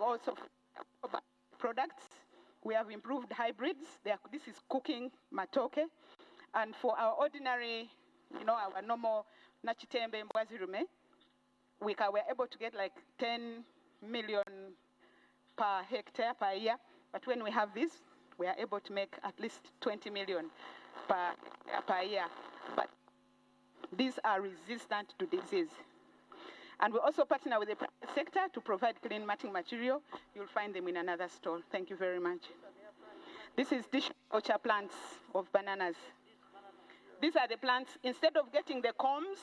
also products. We have improved hybrids. This is cooking matoke. And for our ordinary, our normal nachitembe mbwazirume, we're able to get like 10 million per hectare per year. But when we have this, we are able to make at least 20 million per year. But these are resistant to disease. And we also partner with the private sector to provide clean matting material. You'll find them in another stall. Thank you very much. This is dish orchard plants of bananas. These are the plants. Instead of getting the combs,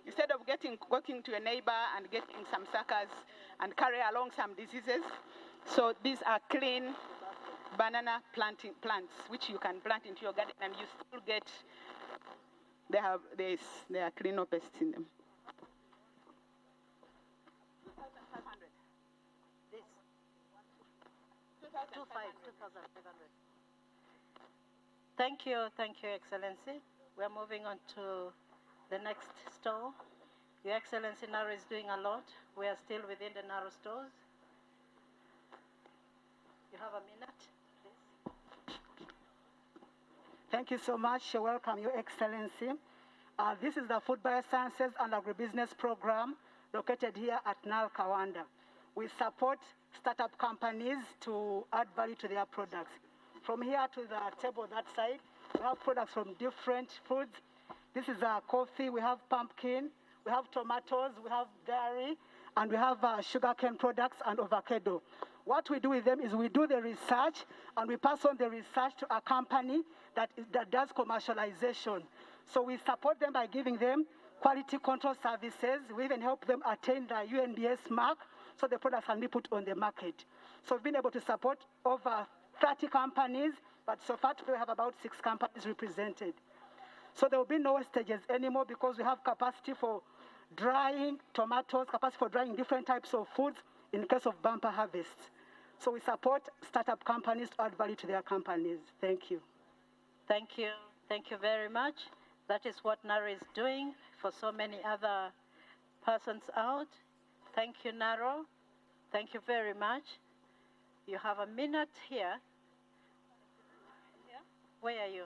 instead of walking to a neighbor and getting some suckers and carry along some diseases, so these are clean banana plants, which you can plant into your garden, and you still get, there are clean pests in them. 2,500. This. 2,500. Thank you, Excellency. We're moving on to the next store. Your Excellency, Naro is doing a lot. We are still within the Naro stores. You have a minute, please. Thank you so much. Welcome, Your Excellency. This is the Food Biosciences and Agribusiness Program located here at NAL Kawanda. We support startup companies to add value to their products. From here to the table that side, we have products from different foods. This is coffee, we have pumpkin, we have tomatoes, we have dairy, and we have sugarcane products and avocado. What we do with them is we do the research, and we pass on the research to a company that does commercialization. So we support them by giving them quality control services. We even help them attain the UNBS mark so the products can be put on the market. So we've been able to support over 30 companies, but so far we have about 6 companies represented. So there will be no wastages anymore because we have capacity for drying tomatoes, capacity for drying different types of foods in case of bumper harvests. So we support startup companies to add value to their companies. Thank you. Thank you. Thank you very much. That is what Naro is doing for so many other persons out. Thank you, Naro. Thank you very much. You have a minute here. Where are you?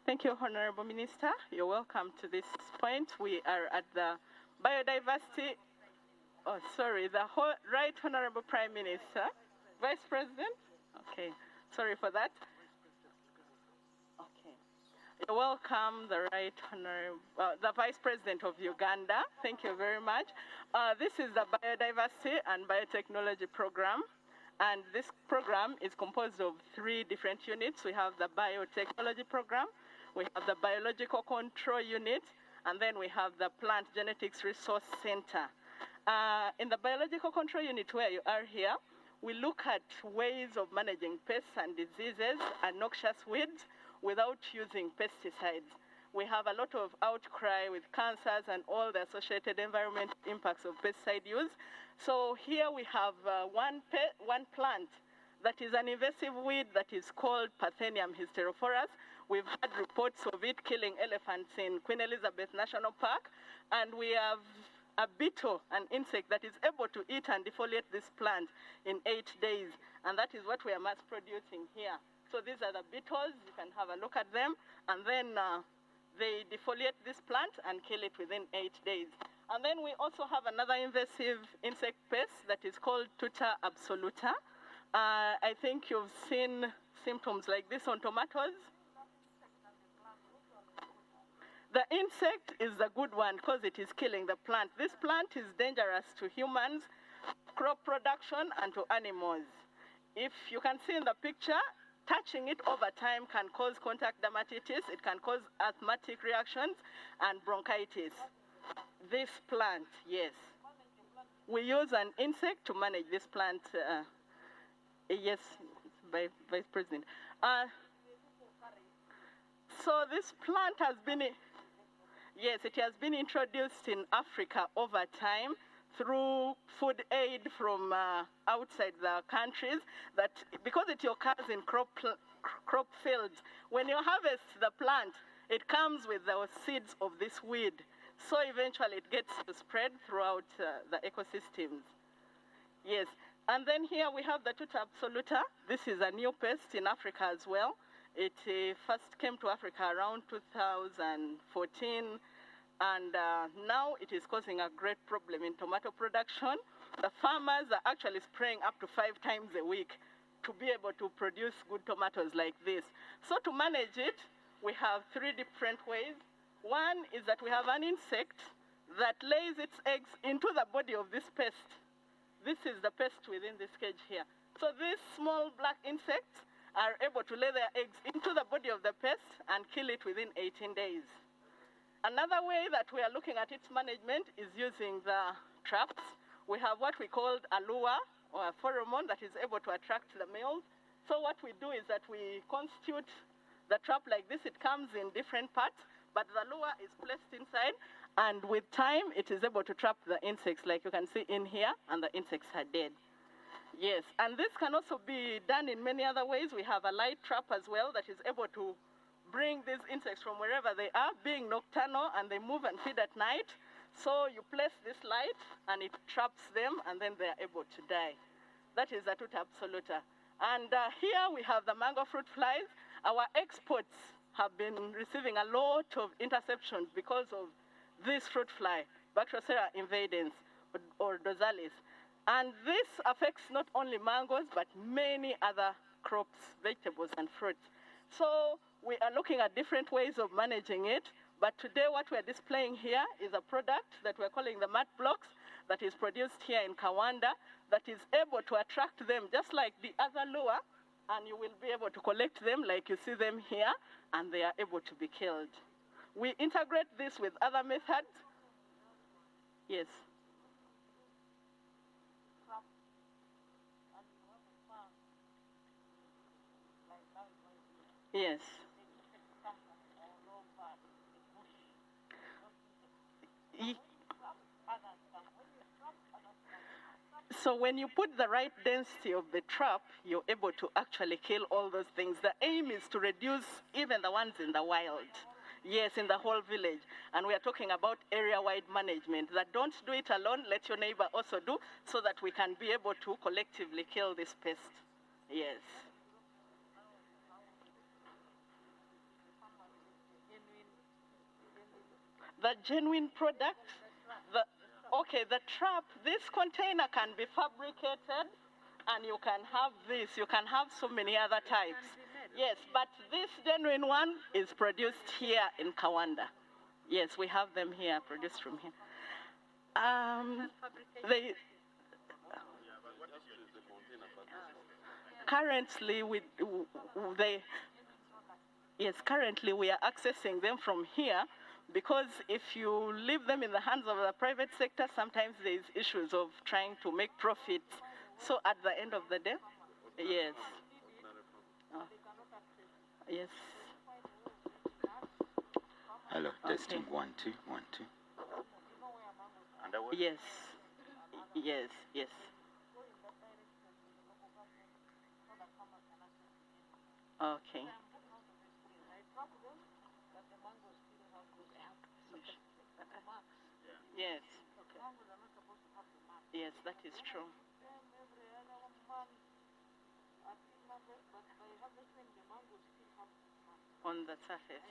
Thank you, Honorable Minister. You're welcome to this point. We are at the biodiversity, the Right Honorable Prime Minister. Vice President? Okay, sorry for that. Okay. You're welcome, the Right Honorable, the Vice President of Uganda. Thank you very much. This is the Biodiversity and Biotechnology Program. And this program is composed of 3 different units. We have the Biotechnology Program, we have the Biological Control Unit, and then we have the Plant Genetics Resource Center. In the Biological Control Unit, where you are here, we look at ways of managing pests and diseases and noxious weeds without using pesticides. We have a lot of outcry with cancers and all the associated environmental impacts of pesticide use. So here we have one plant that is an invasive weed that is called Parthenium hysterophorus. We've had reports of it killing elephants in Queen Elizabeth National Park, and we have a beetle, an insect that is able to eat and defoliate this plant in 8 days, and that is what we are mass producing here. So these are the beetles, you can have a look at them, and then they defoliate this plant and kill it within 8 days. And then we also have another invasive insect pest that is called Tuta absoluta. I think you've seen symptoms like this on tomatoes. The insect is the good one because it is killing the plant. This plant is dangerous to humans, crop production, and to animals. If you can see in the picture, touching it over time can cause contact dermatitis, it can cause asthmatic reactions, and bronchitis. This plant, yes. We use an insect to manage this plant. Yes, Vice President. So this plant has been, yes, it has been introduced in Africa over time through food aid from outside the countries, that because it occurs in crop fields, when you harvest the plant, it comes with the seeds of this weed. So eventually it gets to spread throughout the ecosystems. Yes, and then here we have the tuta absoluta. This is a new pest in Africa as well. It first came to Africa around 2014, and now it is causing a great problem in tomato production. The farmers are actually spraying up to 5 times a week to be able to produce good tomatoes like this. So to manage it, we have 3 different ways. One is that we have an insect that lays its eggs into the body of this pest. This is the pest within this cage here. So these small black insects are able to lay their eggs into the body of the pest and kill it within 18 days. Another way that we are looking at its management is using the traps. We have what we call a lure or a pheromone that is able to attract the males. So what we do is that we constitute the trap like this. It comes in different parts, but the lure is placed inside, and with time it is able to trap the insects like you can see in here, and the insects are dead. Yes, and this can also be done in many other ways. We have a light trap as well that is able to bring these insects from wherever they are, being nocturnal, and they move and feed at night. So you place this light and it traps them, and then they are able to die. That is a tuta absoluta. And here we have the mango fruit flies. Our exports have been receiving a lot of interceptions because of this fruit fly, Bactroceras invadens or dorsalis. And this affects not only mangoes, but many other crops, vegetables, and fruits. So we are looking at different ways of managing it. But today what we're displaying here is a product that we're calling the mat blocks that is produced here in Kawanda that is able to attract them just like the other lure, and you will be able to collect them like you see them here, and they are able to be killed. We integrate this with other methods. Yes. Yes. So when you put the right density of the trap, you're able to actually kill all those things. The aim is to reduce even the ones in the wild. Yes, in the whole village. And we are talking about area-wide management. That don't do it alone, let your neighbor also do, so that we can be able to collectively kill this pest. Yes. The genuine product, the trap, this container can be fabricated, and you can have this. You can have so many other types. Yes, but this genuine one is produced here in Kawanda. Yes, we have them here, produced from here. Currently, currently we are accessing them from here, because if you leave them in the hands of the private sector, sometimes there's issues of trying to make profits. So at the end of the day, yes. Yes. Hello, testing, 1, 2, 1, 2. Yes. Yes, yes. Okay. Yes. Yes, that is true. On the surface.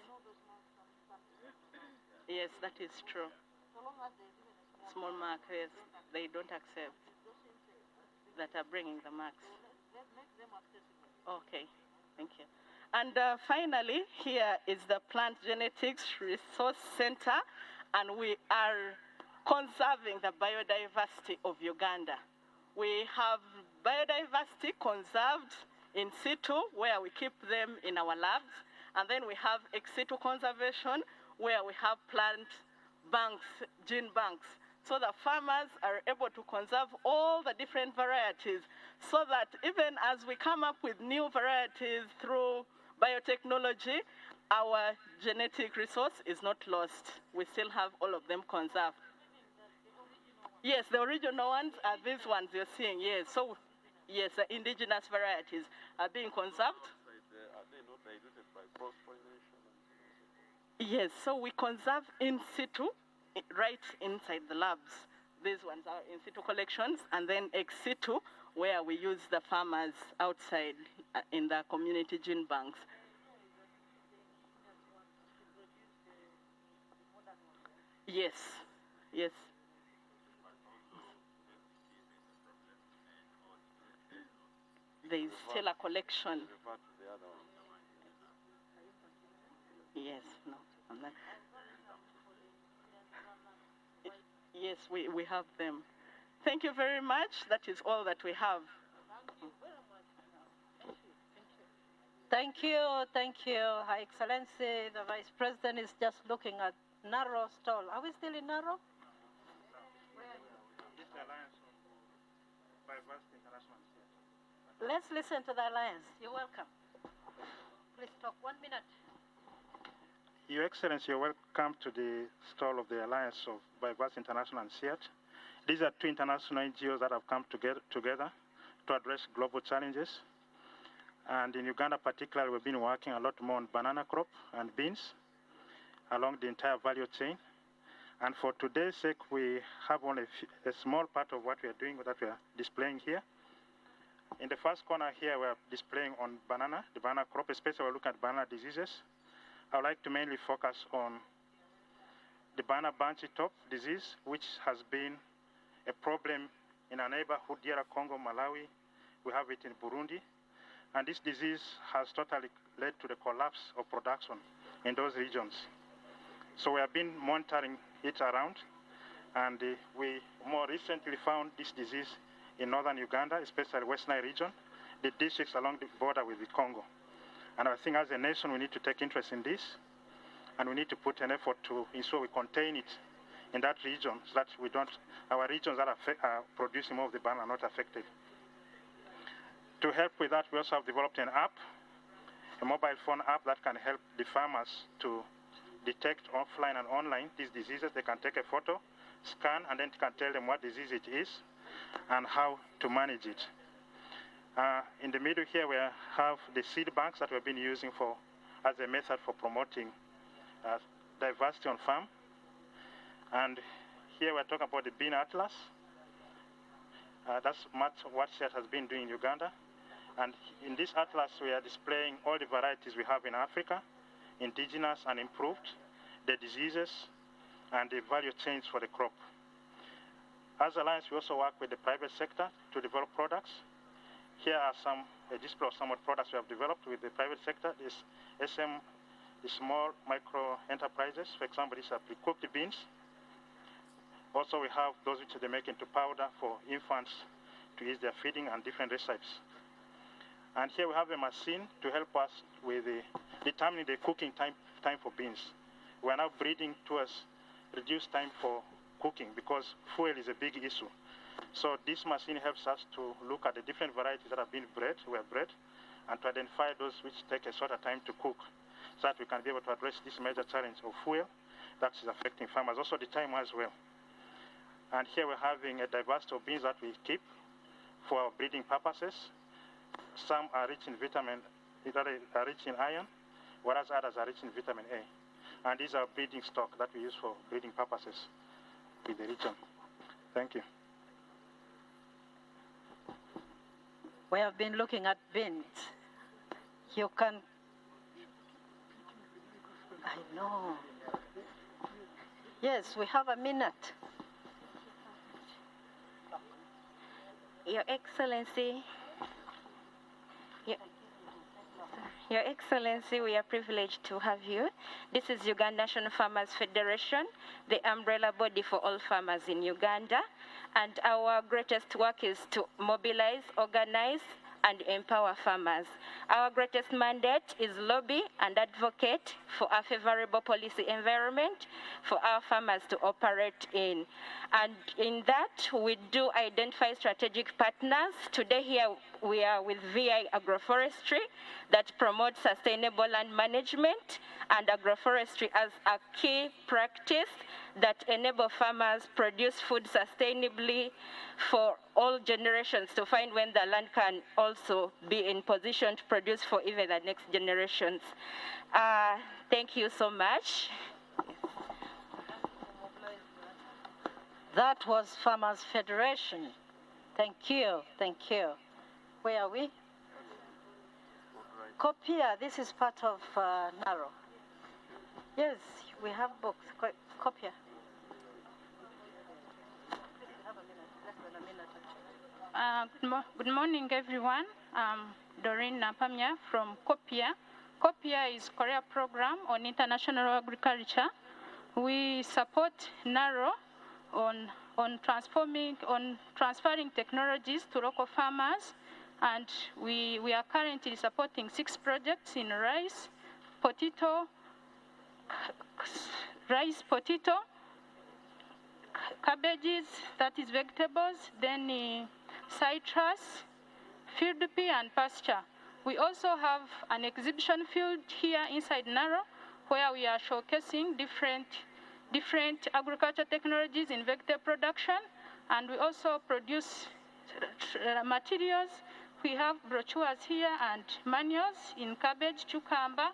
Yes, that is true. Small marks, yes, they don't accept that are bringing the marks. Okay, thank you. And finally, here is the Plant Genetics Resource Center, and we are conserving the biodiversity of Uganda. We have biodiversity conserved in situ, where we keep them in our labs, and then we have ex situ conservation, where we have plant banks, gene banks, so the farmers are able to conserve all the different varieties, so that even as we come up with new varieties through biotechnology, our genetic resource is not lost. We still have all of them conserved. Yes, the original ones are these ones you're seeing, yes. So, yes, the indigenous varieties are being conserved. Are they not diluted by cross-pollination? Yes, so we conserve in situ. right inside the labs. These ones are in situ collections, and then ex situ, where we use the farmers outside in the community gene banks. Yes, yes. There is still a collection. Yes, no, I'm not. Yes, we have them. Thank you very much. That is all that we have. Thank you, Her Excellency. The Vice President is just looking at Narrow stall. Are we still in Narrow? Let's listen to the Alliance. You're welcome. Please talk 1 minute. Your Excellency, you're welcome to the stall of the Alliance of Biodiversity International and SEAT. These are two international NGOs that have come together to address global challenges. And in Uganda particularly, we've been working a lot more on banana crop and beans along the entire value chain. And for today's sake, we have only a small part of what we are doing that we are displaying here. In the first corner here, we are displaying on banana, the banana crop, especially we're looking at banana diseases. I would like to mainly focus on the banana bunchy top disease, which has been a problem in our neighborhood, DR Congo, Malawi. We have it in Burundi. And this disease has totally led to the collapse of production in those regions. So we have been monitoring it around, and we more recently found this disease in northern Uganda, especially West Nile region, the districts along the border with the Congo. And I think as a nation, we need to take interest in this, and we need to put an effort to ensure we contain it in that region so that we don't, our regions that are producing more of the banana are not affected. To help with that, we also have developed an app, a mobile phone app that can help the farmers to detect offline and online these diseases. They can take a photo, scan, and then it can tell them what disease it is and how to manage it. In the middle here, we have the seed banks that we've been using as a method for promoting diversity on farm. And here we're talking about the bean atlas. That's much what SEAT has been doing in Uganda. And in this atlas, we are displaying all the varieties we have in Africa, indigenous and improved, the diseases, and the value chains for the crop. As Alliance, we also work with the private sector to develop products. Here are a display of some of the products we have developed with the private sector. This SM, the small micro enterprises. For example, these are pre-cooked beans. Also, we have those which they make into powder for infants to ease their feeding and different recipes. And here we have a machine to help us with determining the cooking time for beans. We are now breeding towards reduced time for cooking because fuel is a big issue. So this machine helps us to look at the different varieties that have been bred, and to identify those which take a shorter time to cook, so that we can be able to address this major challenge of fuel that is affecting farmers. Also the time as well. And here we're having a diversity of beans that we keep for our breeding purposes. Some are rich in are rich in iron, whereas others are rich in vitamin A. And these are breeding stock that we use for breeding purposes with the region. Thank you. We have been looking at beans. You can, I know. Yes, we have a minute. Your Excellency, Your Excellency, we are privileged to have you. This is Uganda National Farmers Federation, the umbrella body for all farmers in Uganda. And our greatest work is to mobilize, organize, and empower farmers. Our greatest mandate is lobby and advocate for a favorable policy environment for our farmers to operate in. And in that, we do identify strategic partners. Today here we are with VI Agroforestry that promotes sustainable land management and agroforestry as a key practice that enable farmers produce food sustainably for all generations to find when the land can also be in position to produce for even the next generations. Thank you so much. That was Farmers Federation. Thank you, thank you. Where are we? Copia, this is part of Naro. Yes, we have books. Copia. Good morning, everyone. Doreen Napamia from COPIA. COPIA is Korea Program on International Agriculture. We support NARO on transferring technologies to local farmers, and we are currently supporting 6 projects in rice, potato, cabbages, that is vegetables, then citrus, field pea, and pasture. We also have an exhibition field here inside Naro, where we are showcasing different agriculture technologies in vegetable production, and we also produce materials. We have brochures here and manuals in cabbage, cucumber,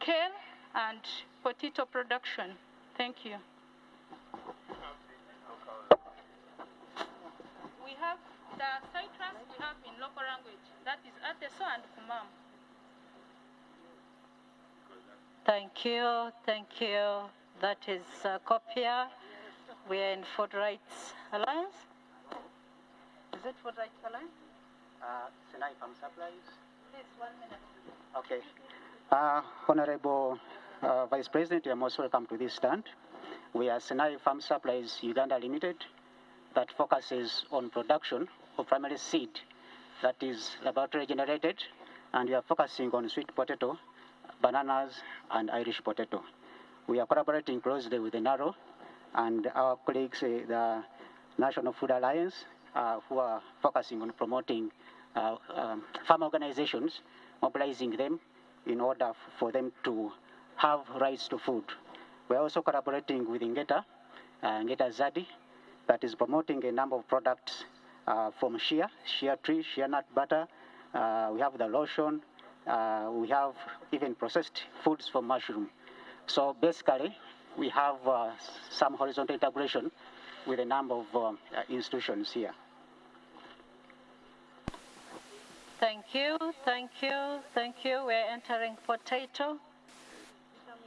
kale, and potato production. Thank you. We have the citrus we have in local language. That is Ateso and Kumam. Thank you, thank you. That is Copia. We are in Food Rights Alliance. Is it Food Rights Alliance? Sinai Farm Supplies. Please, 1 minute. Okay. Honorable Vice President, you are most welcome to this stand. We are Sinai Farm Supplies Uganda Limited, that focuses on production of primary seed that is laboratory generated, and we are focusing on sweet potato, bananas, and Irish potato. We are collaborating closely with the NARO and our colleagues, the National Food Alliance, who are focusing on promoting farm organizations, mobilizing them in order for them to have rights to food. We are also collaborating with Ngeta Zadi, that is promoting a number of products from shea tree, shea nut butter. We have the lotion. We have even processed foods from mushroom. So basically, we have some horizontal integration with a number of institutions here. Thank you, thank you, thank you. We're entering potato.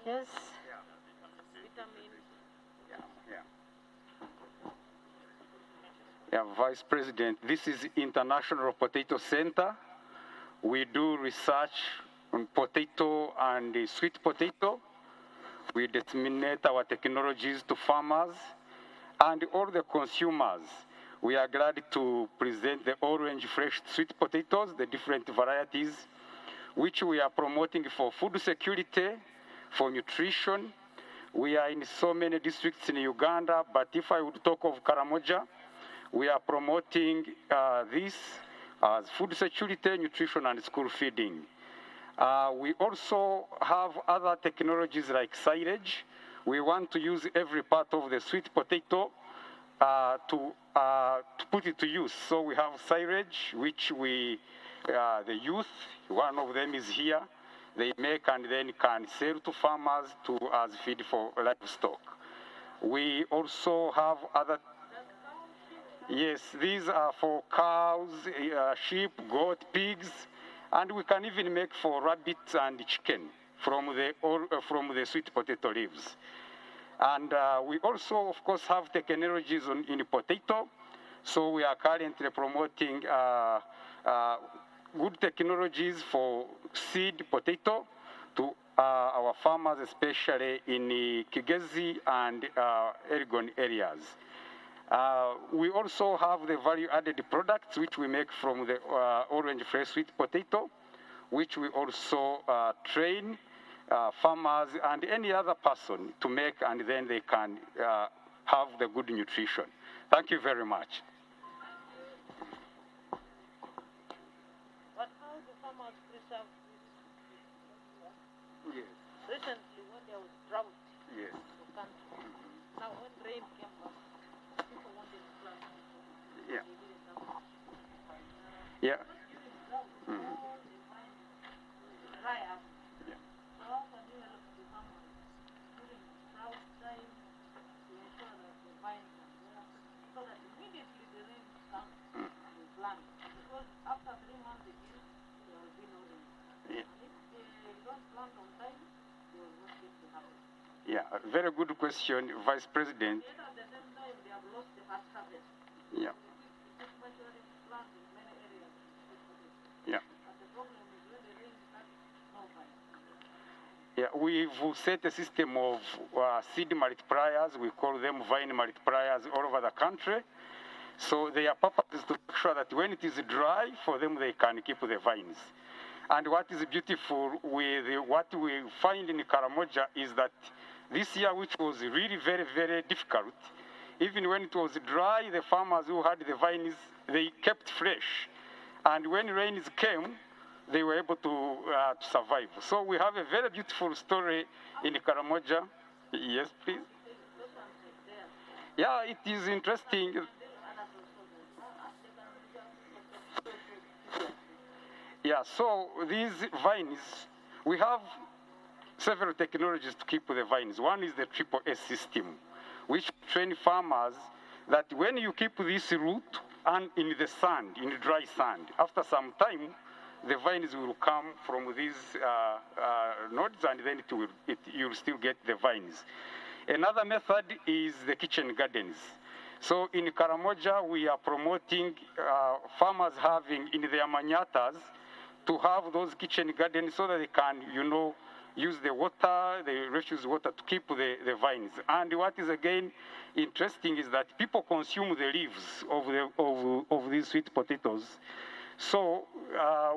Yes. Yeah, Vice President, this is International Potato Center. We do research on potato and sweet potato. We disseminate our technologies to farmers and all the consumers. We are glad to present the orange fresh sweet potatoes, the different varieties, which we are promoting for food security, for nutrition. We are in so many districts in Uganda, but if I would talk of Karamoja, we are promoting this as food security, nutrition, and school feeding. We also have other technologies like silage. We want to use every part of the sweet potato to put it to use. So we have silage, which the youth, one of them is here, they make and then can sell to farmers as feed for livestock. We also have other. Yes, these are for cows, sheep, goat, pigs, and we can even make for rabbits and chicken from the sweet potato leaves. And we also, of course, have technologies in potato. So we are currently promoting good technologies for seed potato to our farmers, especially in Kigezi and Elgon areas. We also have the value-added products which we make from the orange fresh sweet potato, which we also train farmers and any other person to make, and then they can have the good nutrition. Thank you very much. But how do farmers preserve this? Yes. Recently, when there was drought Yes. in the country, now when rain came back, people wanted to plant. Yeah. They didn't have. Yeah. Dry up. Yeah. So how can you help the farmers during drought time to ensure that the vines are there? Yeah, a very good question, Vice President. Yeah. Yeah. Yeah, we've set a system of seed multipliers. We call them vine multipliers all over the country. So their purpose is to make sure that when it is dry, for them they can keep the vines. And what is beautiful with what we find in Karamoja is that this year, which was really very, very difficult, even when it was dry, the farmers who had the vines, they kept fresh. And when rains came, they were able to survive. So we have a very beautiful story in Karamoja. Yes, please. Yeah, it is interesting. Yeah, so these vines, we have several technologies to keep the vines. One is the triple S system, which train farmers that when you keep this root and in the sand, in dry sand, after some time, the vines will come from these nodes, and then you'll still get the vines. Another method is the kitchen gardens. So in Karamoja, we are promoting farmers having in their manyatas to have those kitchen gardens so that they can, use the water, the refuse water to keep the vines. And what is again interesting is that people consume the leaves of these sweet potatoes. So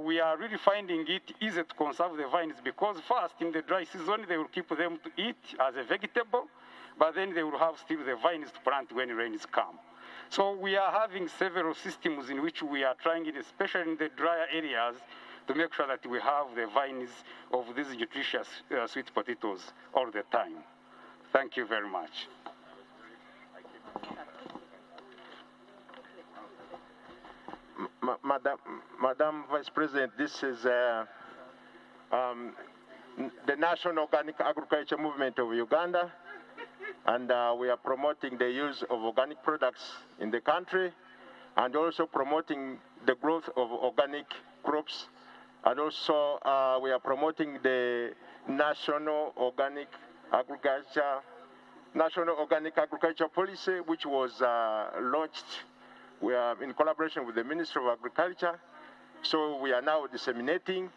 we are really finding it easy to conserve the vines because first in the dry season they will keep them to eat as a vegetable, but then they will have still the vines to plant when rains come. So we are having several systems in which we are trying it, especially in the drier areas, to make sure that we have the vines of these nutritious sweet potatoes all the time. Thank you very much. Madam Vice President, this is the National Organic Agriculture Movement of Uganda, and we are promoting the use of organic products in the country and also promoting the growth of organic crops. And also we are promoting the National Organic Agriculture Policy, which was launched. We are in collaboration with the Ministry of Agriculture. So we are now disseminating,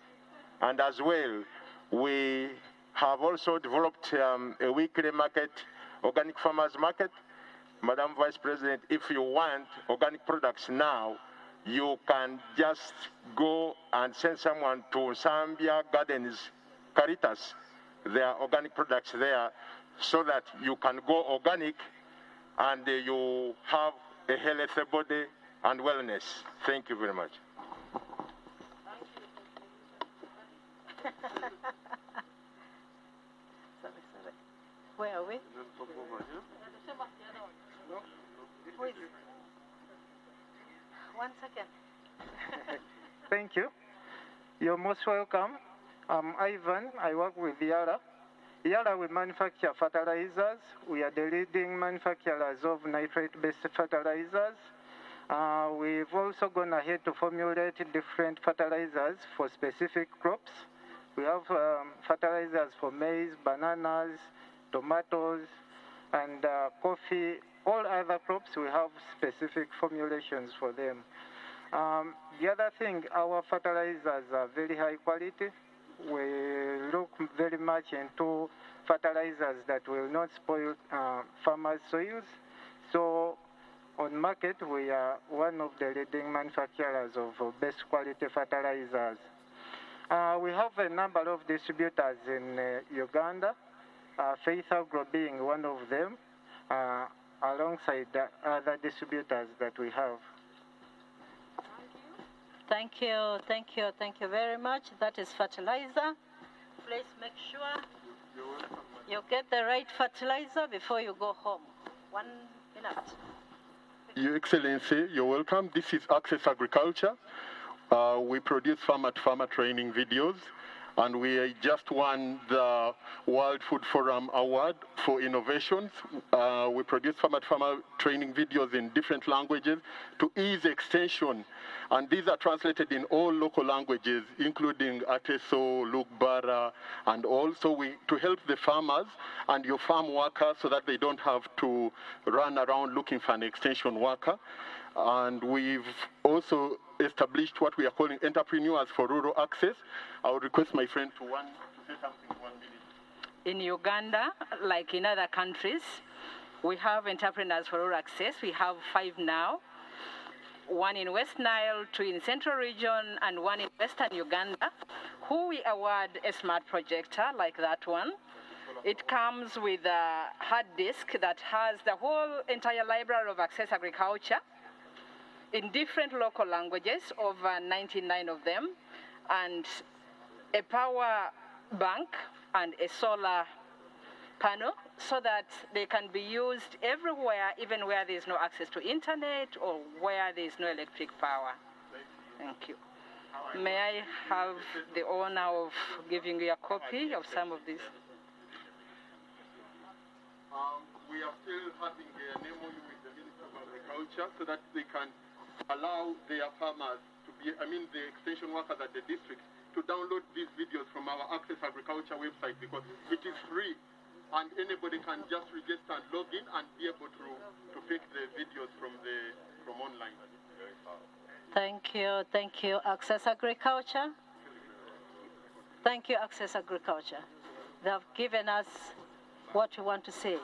and as well, we have also developed a weekly market, organic farmers market. Madam Vice President, if you want organic products now, you can just go and send someone to Zambia Gardens, Caritas. There are organic products there so that you can go organic and you have a healthy body and wellness. Thank you very much. Where are we? One second. Thank you. You're most welcome. I'm Ivan. I work with Yara. Yara, we manufacture fertilizers. We are the leading manufacturers of nitrate-based fertilizers. We've also gone ahead to formulate different fertilizers for specific crops. We have fertilizers for maize, bananas, tomatoes, and coffee. All other crops, we have specific formulations for them. The other thing, our fertilizers are very high quality. We look very much into fertilizers that will not spoil farmers' soils. So on market, we are one of the leading manufacturers of best quality fertilizers. We have a number of distributors in Uganda, Faith Agro being one of them, alongside the other distributors that we have. Thank you very much. That is fertilizer. Please make sure you get the right fertilizer before you go home. 1 minute. Your Excellency, you're welcome. This is Access Agriculture. We produce farmer-to-farmer training videos. and we just won the World Food Forum Award for innovations. We produce farmer-to-farmer training videos in different languages to ease extension, and these are translated in all local languages, including Ateso, Lugbara, and also to help the farmers and your farm workers so that they don't have to run around looking for an extension worker. And we've also established what we are calling entrepreneurs for rural access. I would request my friend to say something in 1 minute. In Uganda, like in other countries, we have entrepreneurs for rural access. We have 5 now. 1 in West Nile, 2 in Central Region, and 1 in Western Uganda, who we award a smart projector like that one. It comes with a hard disk that has the whole entire library of Access Agriculture in different local languages, over 99 of them, and a power bank and a solar panel so that they can be used everywhere, even where there is no access to internet or where there is no electric power. Thank you. May I have the honor of giving you a copy of some of these? We are still having an MOU with the Minister of Agriculture so that they can allow their farmers to be, the extension workers at the district, to download these videos from our Access Agriculture website because it is free and anybody can just register and log in and be able to pick the videos from online. Thank you, Access Agriculture. Thank you, Access Agriculture. They have given us what you want to say.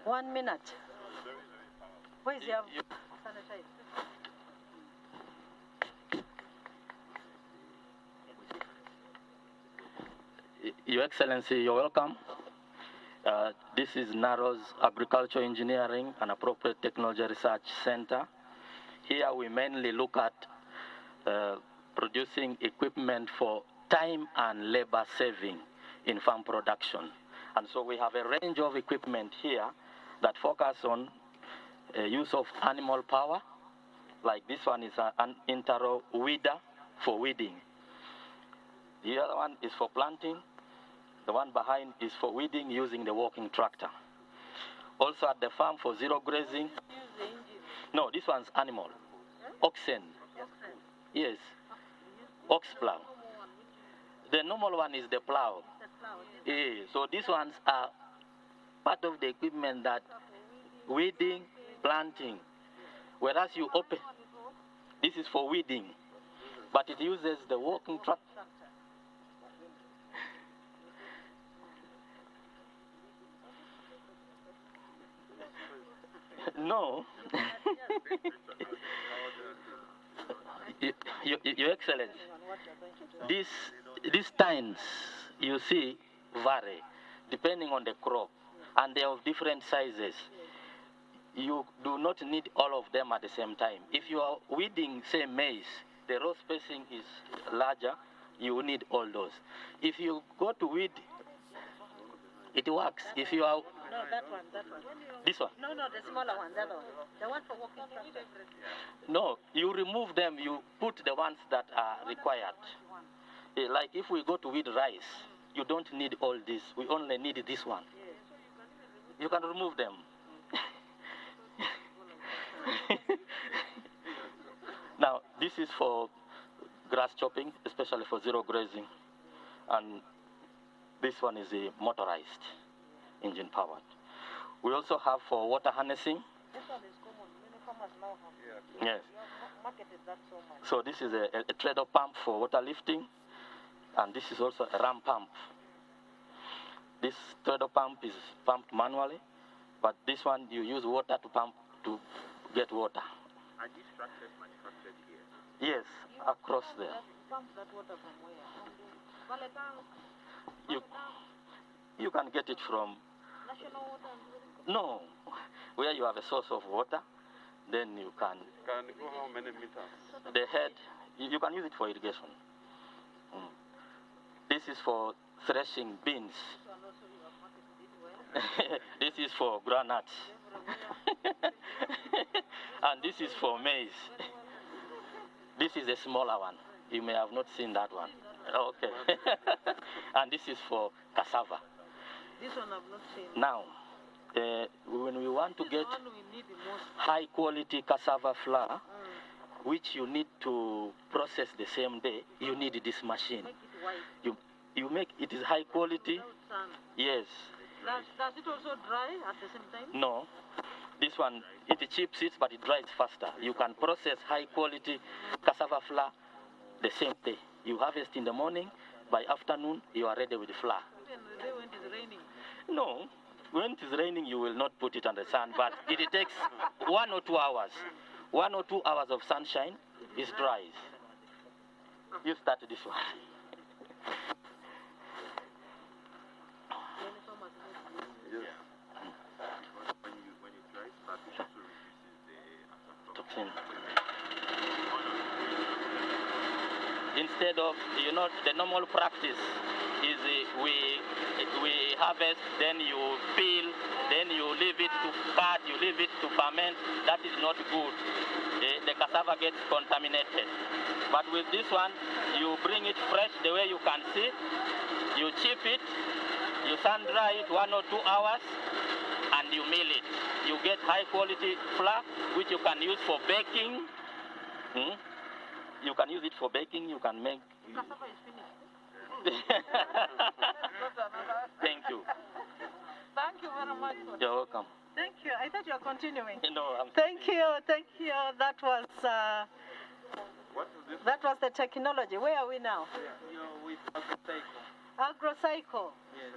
1 minute. Where is your sanitizer? Your Excellency, you're welcome. This is NARO's Agricultural Engineering and Appropriate Technology Research Center. Here we mainly look at producing equipment for time and labor saving in farm production. And so we have a range of equipment here that focus on use of animal power. Like this one is an interrow weeder for weeding. The other one is for planting. The one behind is for weeding using the walking tractor. Also at the farm for zero grazing. No, this one's animal. Oxen. Yes. Ox plow. The normal one is the plow. Yeah. So these ones are part of the equipment that weeding, planting. Whereas you open, this is for weeding, but it uses the walking tractor. No. Your Excellency, these tines you see vary depending on the crop, and they are of different sizes. You do not need all of them at the same time. If you are weeding, say, maize, the row spacing is larger, you need all those. If you go to weed, it works. If you are... No, that one. This one? No, the smaller one, the other one. The one for walking tractor. No, you remove them, you put the ones that are required. Like if we go to weed rice, you don't need all this. We only need this one. You can remove them. Now, this is for grass chopping, especially for zero grazing. And this one is a motorized, engine powered. We also have for water harnessing. This one is common. Many farmers now have. Yes. Marketed that so much. So this is a treadle pump for water lifting, and this is also a ram pump. This treadle pump is pumped manually, but this one you use water to pump to get water. Are these tractors manufactured here? Yes, across there. Pump that water from where? You can get it from... National water? No, where you have a source of water, then you can... Can go how many meters? The head, you can use it for irrigation. This is for threshing beans. This is for groundnuts. And this is for maize. This is a smaller one. You may have not seen that one. Okay. And this is for cassava. This one I've not seen. Now, when we want to This get one we need the most. high quality cassava flour, which you need to process the same day, you need this machine. Make it white. You make it is high quality. Sun. Yes. Does it also dry at the same time? No. This one, it chips it, but it dries faster. You can process high quality cassava flour the same day. You harvest in the morning, by afternoon, you are ready with the flour. Even the day when it is raining. No. When it is raining, you will not put it on the sun, but it takes 1 or 2 hours. 1 or 2 hours of sunshine, it dries. You start this one. Toxin. Instead of, the normal practice is we harvest, then you peel, then you leave it to cut, you leave it to ferment. That is not good. The cassava gets contaminated. But with this one, you bring it fresh the way you can see. You chip it, you sun dry it 1 or 2 hours, and you mill it. You get high quality flour, which you can use for baking. You can use it for baking. You can make. Cassava is finished. Thank you. Thank you very much. You're welcome. Thank you. I thought you were continuing. No, I'm Thank you. That was the technology. Where are we now? You're with AgroCycle. AgroCycle. Yes.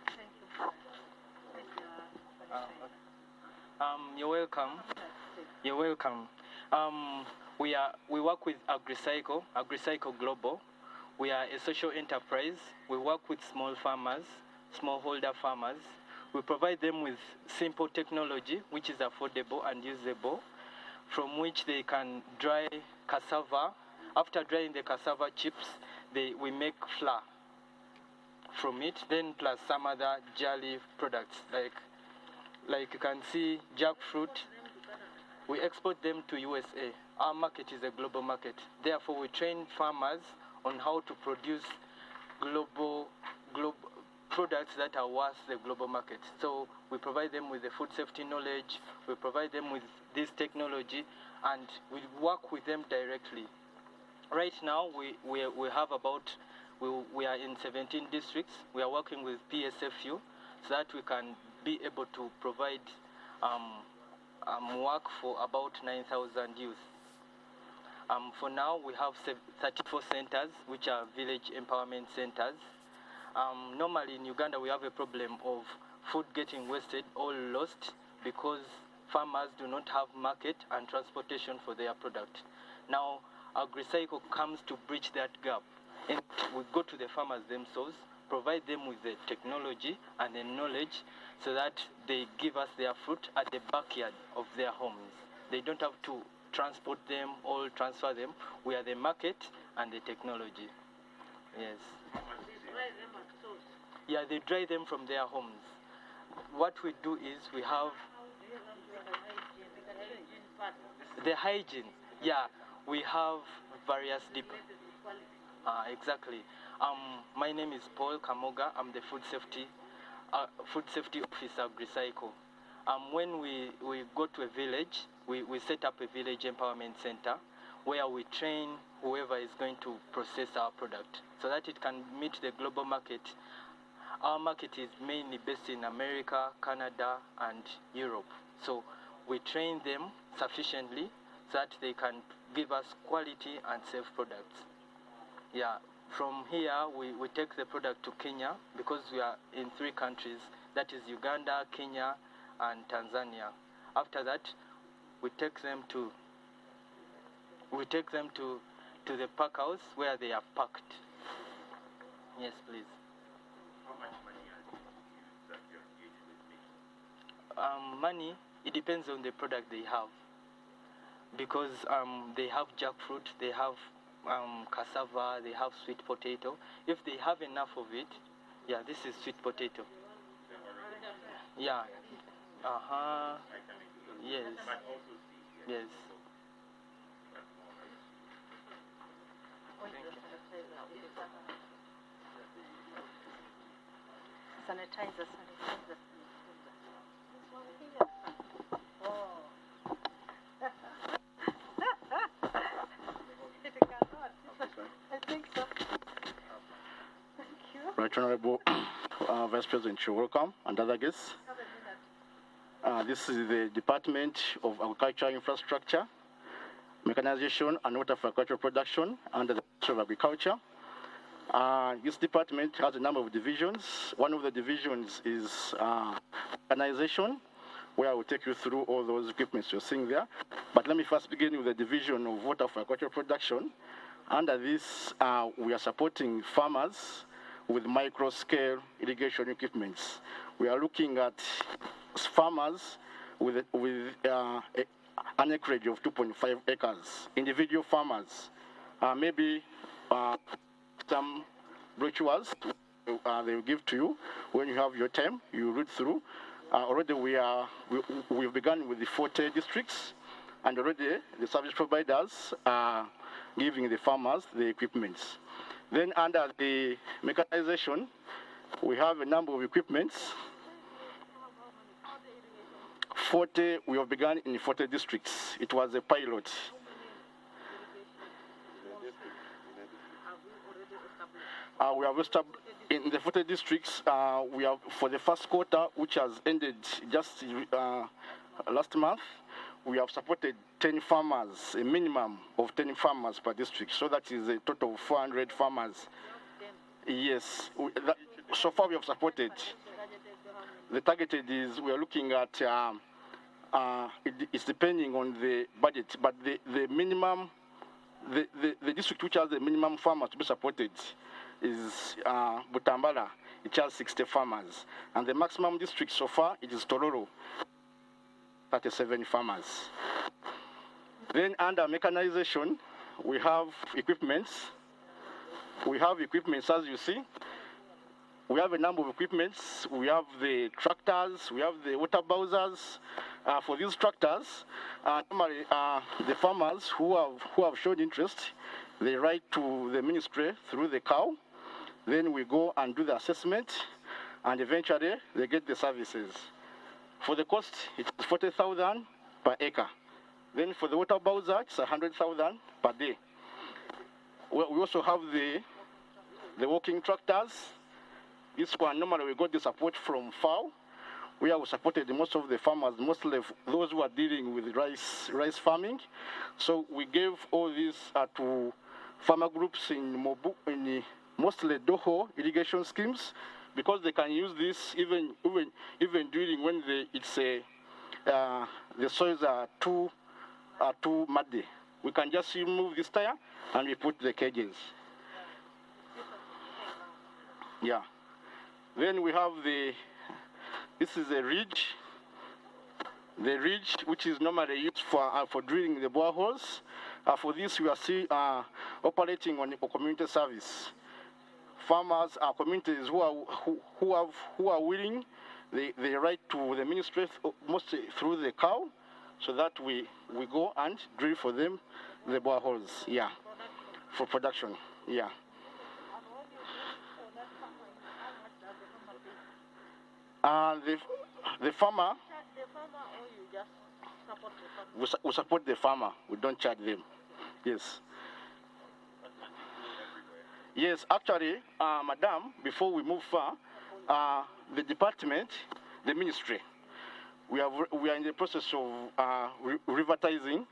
Thank you. You're welcome. You're welcome. We work with AgroCycle Global. We are a social enterprise. We work with small farmers, smallholder farmers. We provide them with simple technology, which is affordable and usable, from which they can dry cassava. After drying the cassava chips, we make flour from it, then plus some other jelly products, like you can see jackfruit. We export them to USA. Our market is a global market. Therefore, we train farmers on how to produce global products that are worth the global market. So we provide them with the food safety knowledge, we provide them with this technology, and we work with them directly. Right now, we are in 17 districts. We are working with PSFU so that we can be able to provide work for about 9,000 youth. For now, we have 34 centers, which are village empowerment centers. Normally in Uganda, we have a problem of food getting wasted or lost because farmers do not have market and transportation for their product. Now, AgroCycle comes to bridge that gap. And we go to the farmers themselves, provide them with the technology and the knowledge so that they give us their fruit at the backyard of their homes. They don't have to transport them or transfer them. We are the market and the technology. Yes. Yeah, they dry them from their homes. What we do is we have the hygiene. Yeah, we have various exactly. My name is Paul Kamoga. I'm the food safety officer of AgroCycle. When we go to a village, we set up a village empowerment center where we train whoever is going to process our product so that it can meet the global market. Our market is mainly based in America, Canada, and Europe. So we train them sufficiently so that they can give us quality and safe products. Yeah, from here we take the product to Kenya because we are in 3 countries, that is Uganda, Kenya, and Tanzania. After that, we take them to the pack house where they are packed. Yes, please. How much money are you that you're engaged with making? Money, it depends on the product they have. Because they have jackfruit, they have cassava, they have sweet potato. If they have enough of it, yeah, this is sweet potato. Yeah. Yes. Yes. Sanitizer. I think so. Thank you. Right Honorable Vice President, you're welcome, and other guests. This is the Department of Agriculture Infrastructure, Mechanization and Water for Agricultural Production under the Ministry of Agriculture. This department has a number of divisions. One of the divisions is mechanization, where I will take you through all those equipments you're seeing there. But let me first begin with the division of water for agricultural production. Under this, we are supporting farmers with micro-scale irrigation equipments. We are looking at farmers with an acreage of 2.5 acres. Individual farmers, maybe some brochures they will give to you when you have your time. You read through. Already we've begun with the 40 districts, and already the service providers are giving the farmers the equipments. Then under the mechanization, we have a number of equipments. 40, we have begun in 40 districts. It was a pilot. We have established in the 40 districts. We have, for the first quarter, which has ended just last month, we have supported 10 farmers, a minimum of 10 farmers per district. So that is a total of 400 farmers. Yes. So far we have supported. The targeted is, we are looking at, it's depending on the budget, but the minimum, the district which has the minimum farmers to be supported is Butambala. It has 60 farmers. And the maximum district so far, it is Tororo, 37 farmers. Then under mechanization, we have equipments. We have equipments, as you see. We have a number of equipments. We have the tractors, we have the water bowsers. For these tractors, normally the farmers who have shown interest, they write to the ministry through the cow. Then we go and do the assessment, and eventually they get the services. For the cost, it's 40,000 per acre. Then for the water bowser, it's 100,000 per day. We also have the walking tractors. This one, normally we got the support from FAO. We have supported most of the farmers, mostly those who are dealing with rice farming. So we gave all these to farmer groups in mostly Doho irrigation schemes, because they can use this even during when the soils are too muddy. We can just remove this tire and we put the cages. Yeah. Then we have this is a ridge. The ridge, which is normally used for drilling the boreholes. For this, we are still operating on a community service. Farmers, communities who are willing, they write to the ministry mostly through the cow, so that we go and drill for them the boreholes. Yeah, for production. Yeah. The farmer, we support the farmer. We don't charge them. Yes. Yes, actually, Madam, before we move far, the department, the ministry, we are in the process of revitalizing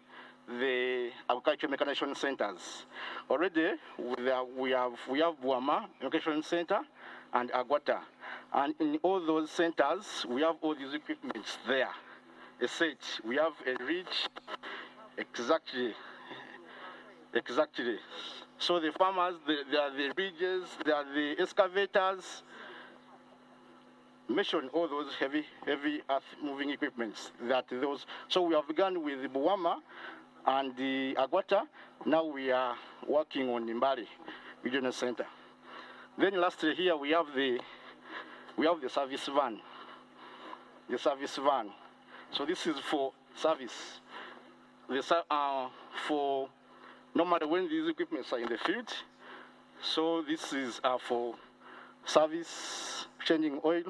the agriculture mechanization centers. Already, we have Buama Mechanization Center and Agwata. And in all those centers, we have all these equipments there. A set, we have a ridge, exactly. So the farmers, there are the ridges, there are the excavators. Mention all those heavy earth-moving equipments. So we have begun with the Buama and the Agwata. Now we are working on Nimbari Regional Center. Then lastly here we have the service van. The service van. So this is for service. For normally when these equipments are in the field, so this is for service changing oil,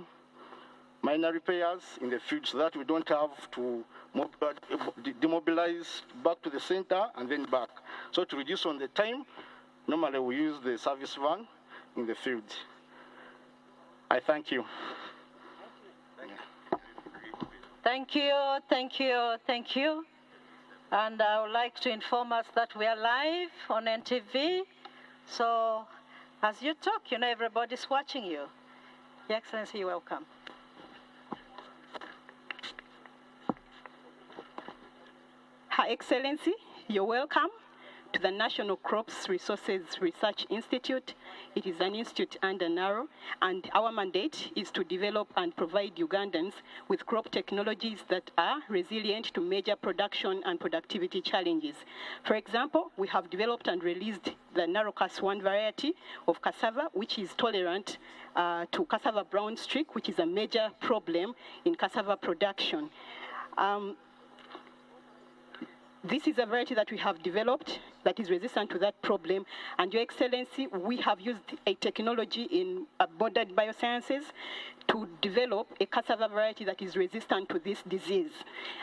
minor repairs in the field so that we don't have to demobilize back to the center and then back. So to reduce on the time, normally we use the service van in the field. I thank you. Thank you, thank you, thank you. And I would like to inform us that we are live on NTV. So as you talk, you know, everybody's watching you. Your Excellency, you're welcome. Her Excellency, you're welcome to the National Crops Resources Research Institute. It is an institute under NARO, and our mandate is to develop and provide Ugandans with crop technologies that are resilient to major production and productivity challenges. For example, we have developed and released the NARO CAS1 variety of cassava, which is tolerant to cassava brown streak, which is a major problem in cassava production. This is a variety that we have developed that is resistant to that problem. And Your Excellency, we have used a technology in Bonded Biosciences to develop a cassava variety that is resistant to this disease.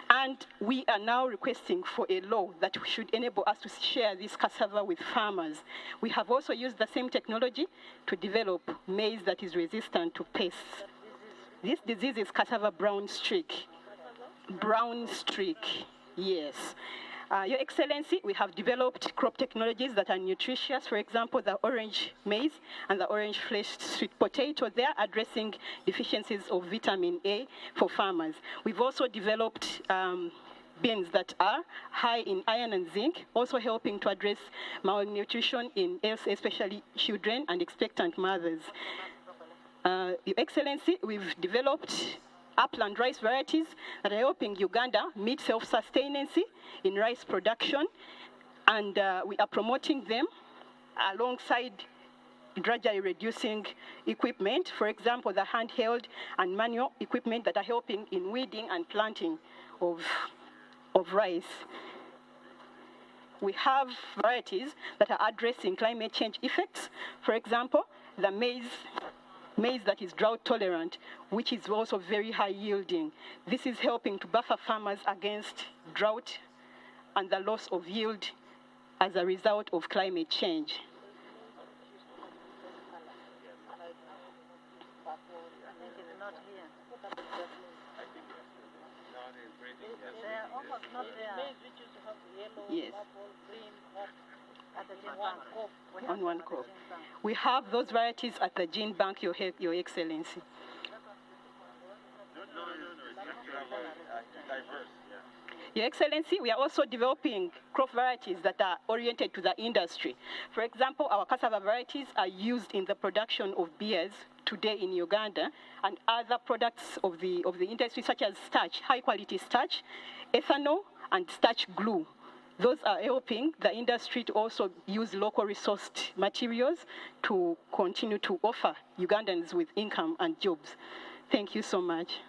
And we are now requesting for a law that should enable us to share this cassava with farmers. We have also used the same technology to develop maize that is resistant to pests. This disease is cassava brown streak. Brown streak, yes. Your Excellency, we have developed crop technologies that are nutritious. For example, the orange maize and the orange fleshed sweet potato, they are addressing deficiencies of vitamin A for farmers. We've also developed beans that are high in iron and zinc, also helping to address malnutrition in especially children and expectant mothers. Your Excellency, we've developed upland rice varieties that are helping Uganda meet self-sustainancy in rice production, and we are promoting them alongside gradually reducing equipment, for example, the handheld and manual equipment that are helping in weeding and planting of rice. We have varieties that are addressing climate change effects, for example, the maize that is drought tolerant, which is also very high yielding. This is helping to buffer farmers against drought and the loss of yield as a result of climate change. They're almost not there. Yes. On one crop. We have those varieties at the gene bank, Your Excellency. Your Excellency, we are also developing crop varieties that are oriented to the industry. For example, our cassava varieties are used in the production of beers today in Uganda, and other products of the industry such as starch, high quality starch, ethanol, and starch glue. Those are helping the industry to also use local resourced materials to continue to offer Ugandans with income and jobs. Thank you so much.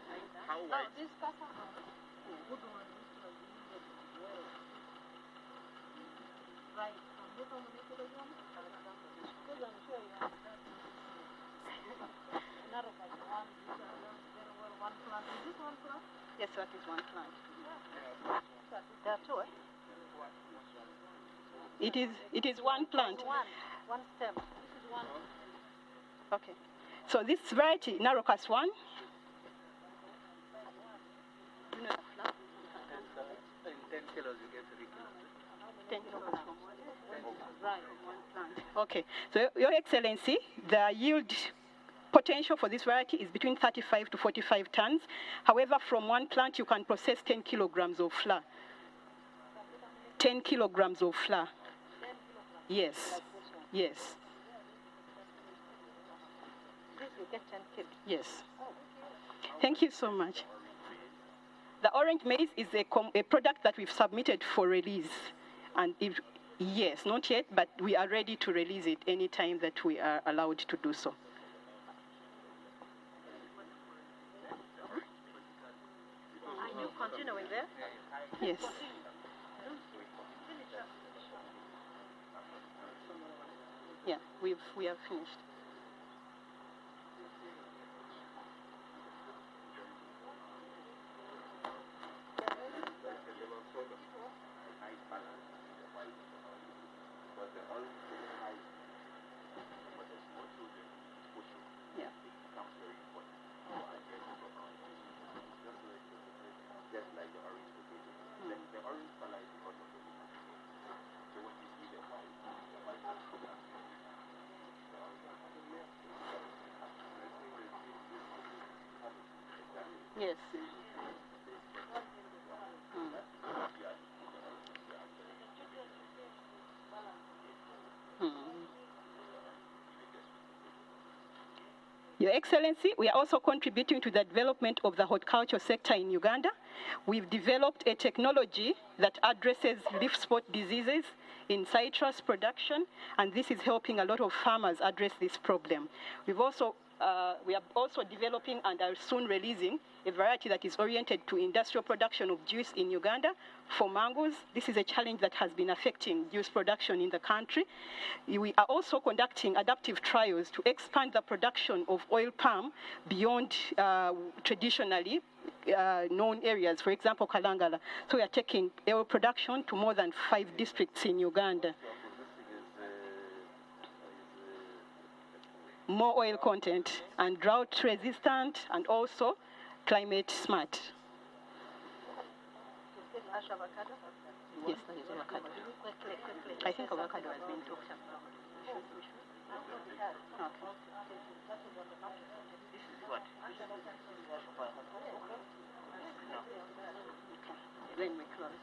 Yes, that is one plant. There are two, eh? It is one plant. One stem. This is one. Okay. So this variety, narrow CAS1. In 10 kilos you get 3 kilos. 10 kilograms. Right, one plant. Okay. So Your Excellency, the yield potential for this variety is between 35 to 45 tons. However, from one plant you can process 10 kilograms of flour. 10 kilograms of flour. Yes. Yes. This you get 10 kilos. Yes. Thank you so much. The orange maize is a product that we've submitted for release. And yes, not yet, but we are ready to release it anytime that we are allowed to do so. Are you continuing there? Yes. Yeah, we have finished. Yes. Your Excellency, we are also contributing to the development of the horticulture sector in Uganda. We've developed a technology that addresses leaf spot diseases in citrus production, and this is helping a lot of farmers address this problem. We are also developing and are soon releasing a variety that is oriented to industrial production of juice in Uganda for mangoes. This is a challenge that has been affecting juice production in the country. We are also conducting adaptive trials to expand the production of oil palm beyond traditionally known areas, for example, Kalangala. So we are taking oil production to more than 5 districts in Uganda. More oil content and drought resistant and also climate smart. Yes, that is avocado. I think avocado has been talked about. Okay. This is what? No. Okay. Then we close.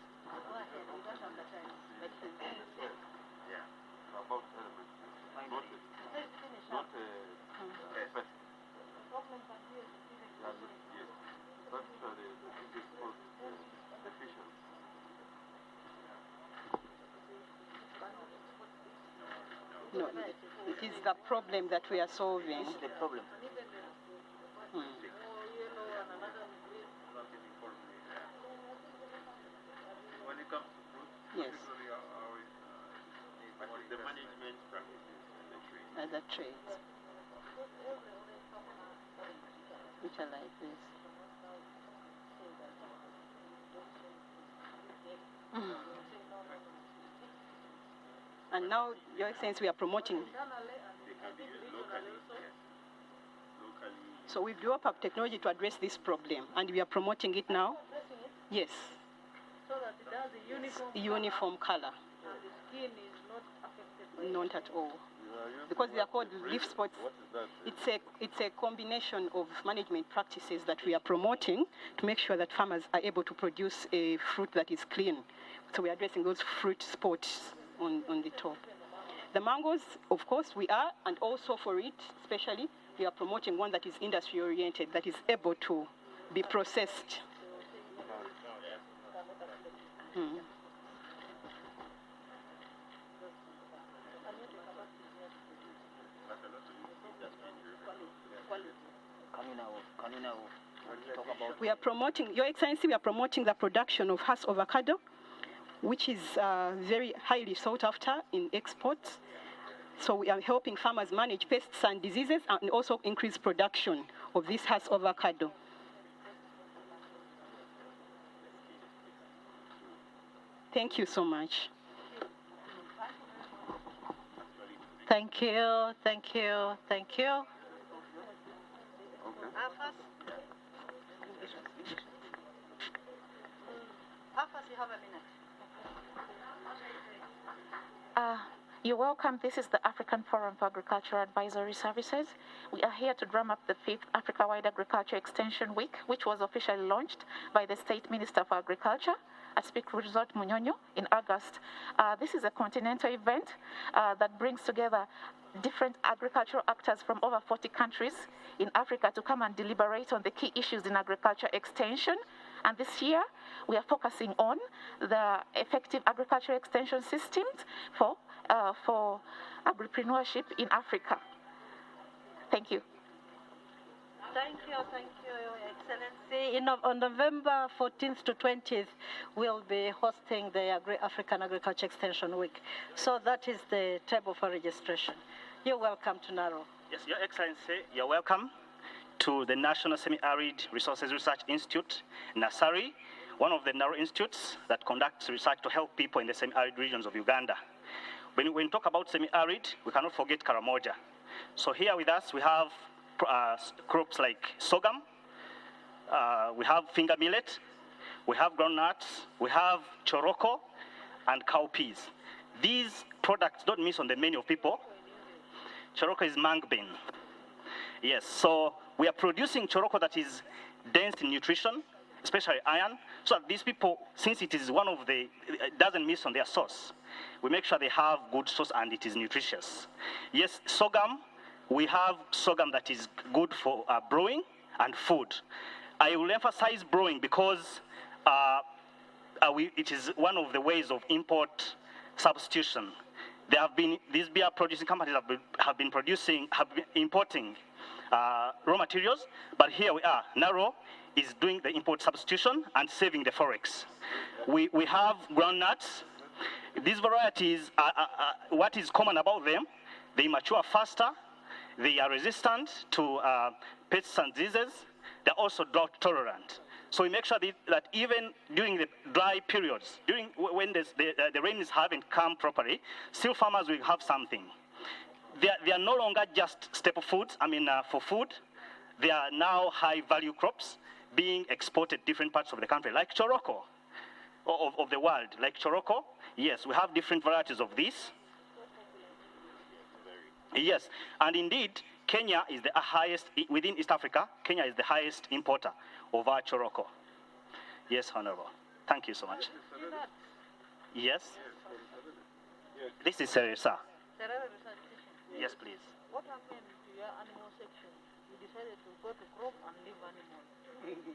Yeah. About not No, it is the problem that we are solving. This is the problem. When it comes to fruit, yes, the management practices and the trades, which are like this. And now, Your Excellency, we are promoting. So we've developed a technology to address this problem, and we are promoting it now. Yes. So that it has a uniform color. And the skin is not affected by Not at all. Because they are called leaf spots. It's a combination of management practices that we are promoting to make sure that farmers are able to produce a fruit that is clean. So we are addressing those fruit spots on the top. The mangoes, of course, we are, and also for it, especially, we are promoting one that is industry-oriented, that is able to be processed. Can you now talk about? We are promoting, Your Excellency, we are promoting the production of Hass avocado, which is very highly sought after in exports. So we are helping farmers manage pests and diseases and also increase production of this Hass avocado. Thank you so much. Thank you, thank you, thank you. You have a minute. You're welcome. This is the African Forum for Agricultural Advisory Services. We are here to drum up the 5th Africa-wide Agriculture Extension Week, which was officially launched by the State Minister for Agriculture at Speak Resort Munyonyo in August. This is a continental event that brings together different agricultural actors from over 40 countries in Africa to come and deliberate on the key issues in agriculture extension. And this year, we are focusing on the effective agricultural extension systems for agripreneurship in Africa. Thank you. Thank you, Your Excellency. On November 14th to 20th, we'll be hosting the African Agriculture Extension Week. So that is the table for registration. You're welcome to Naro. Yes, Your Excellency, you're welcome to the National Semi-Arid Resources Research Institute, NASARI, one of the Naro institutes that conducts research to help people in the semi-arid regions of Uganda. When we talk about semi-arid, we cannot forget Karamoja. So here with us, we have crops like sorghum, we have finger millet, we have groundnuts, we have choroko, and cowpeas. These products don't miss on the menu of people. Choroko is mung bean. Yes, so we are producing choroko that is dense in nutrition, especially iron, so that these people, since it is one of the, it doesn't miss on their source, we make sure they have good source and it is nutritious. Yes, sorghum, we have sorghum that is good for brewing and food. I will emphasize brewing because it is one of the ways of import substitution. There have been, these beer producing companies have been importing raw materials, but here we are. Naro is doing the import substitution and saving the forex. We have groundnuts. These varieties, what is common about them, they mature faster, they are resistant to pests and diseases, they're also drought tolerant. So we make sure that even during the dry periods, during when the rains haven't come properly, still farmers will have something. They are no longer just staple foods, for food. They are now high value crops being exported different parts of the country, like choroko, of the world, like choroko. Yes, we have different varieties of this. Yes, and indeed, Kenya is the highest, within East Africa, Kenya is the highest importer of our choroko. Yes, Honorable. Thank you so much. Yes? This is Seresa. Yes, please. What happened to your animal section? You decided to go to crop and leave animals.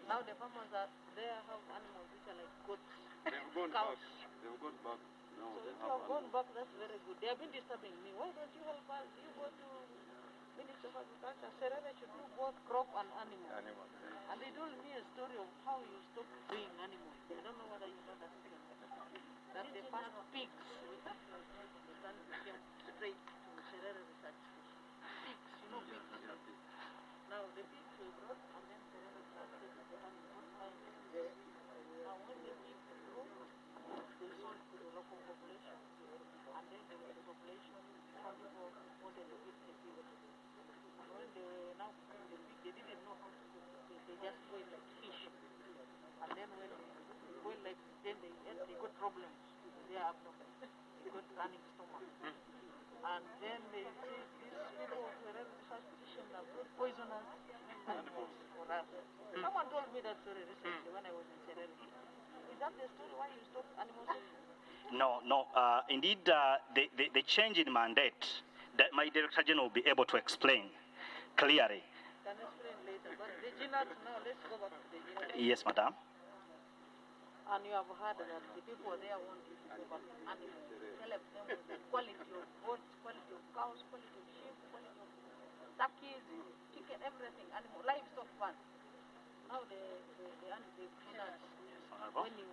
Now the farmers are there have animals which are like goats. They've gone cows. back. They've gone back. No, So they if you have gone back, that's very good. They have been disturbing me. Why don't you help us? You go to Minister of Agriculture. Serena should do both crop and animal. And they told me a story of how you stopped doing animals. I don't know whether you know that story. That the first pigs came straight to Serena research. Pigs, you know pigs. Now the pigs were brought and then Serena started the animals. Now when the pigs grew, they sold to the local population. And then the population, some people wanted to eat the pig. And when they were now cooking the pig, they didn't know how to cook it. They just boiled like fish. And then when they boiled like fish, then they got problems with their abdomen. They got running stomach. And then they say, these people who are research physicians are very poisonous animals for us. Someone told me that story recently when I was in Serena. Is that the story why you stopped animal section? No. Indeed, the change in mandate that my Director General will be able to explain clearly. Can explain later. But the GNAT now, let's go back to the GNAT. Yes, Madam. And you have heard that the people there want you to go back to animals. Help them with the quality of goats, quality of cows, quality of sheep, quality of turkeys, chicken, everything, animal, livestock fund. Now the peanuts, when you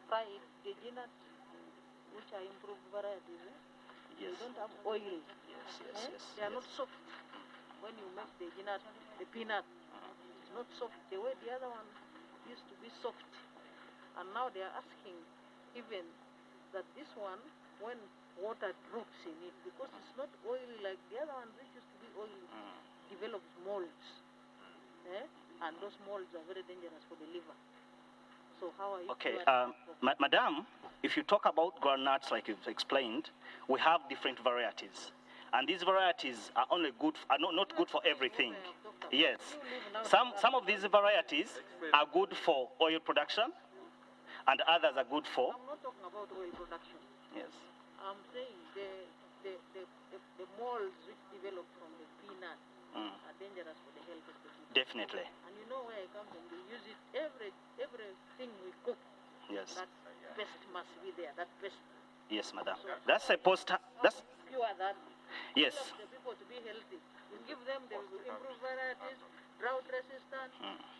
fry it, the peanuts, which are improved varieties, they don't have oil. Yes. They are not soft. When you make the peanut, it's not soft. The way the other one used to be soft. And now they are asking even that this one, when water drops in it, because it's not oily like the other one, which used to be oily, develops molds. And those molds are very dangerous for the liver. So how are you? Okay, Madam, if you talk about groundnuts, like you've explained, we have different varieties. And these varieties are only good, not good for everything. Yes. Some of these varieties are good for oil production, and others are good for. I'm not talking about oil production. Yes. I'm saying the molds which develop from the peanut are dangerous for the health of the people. Definitely. And you know where I come from, they use it everything we cook. Yes. That pest must be there, that pest. Yes, Madam. So that's a post. That's. You are that. Yes. The people to be healthy. You give them the improved varieties, drought resistant,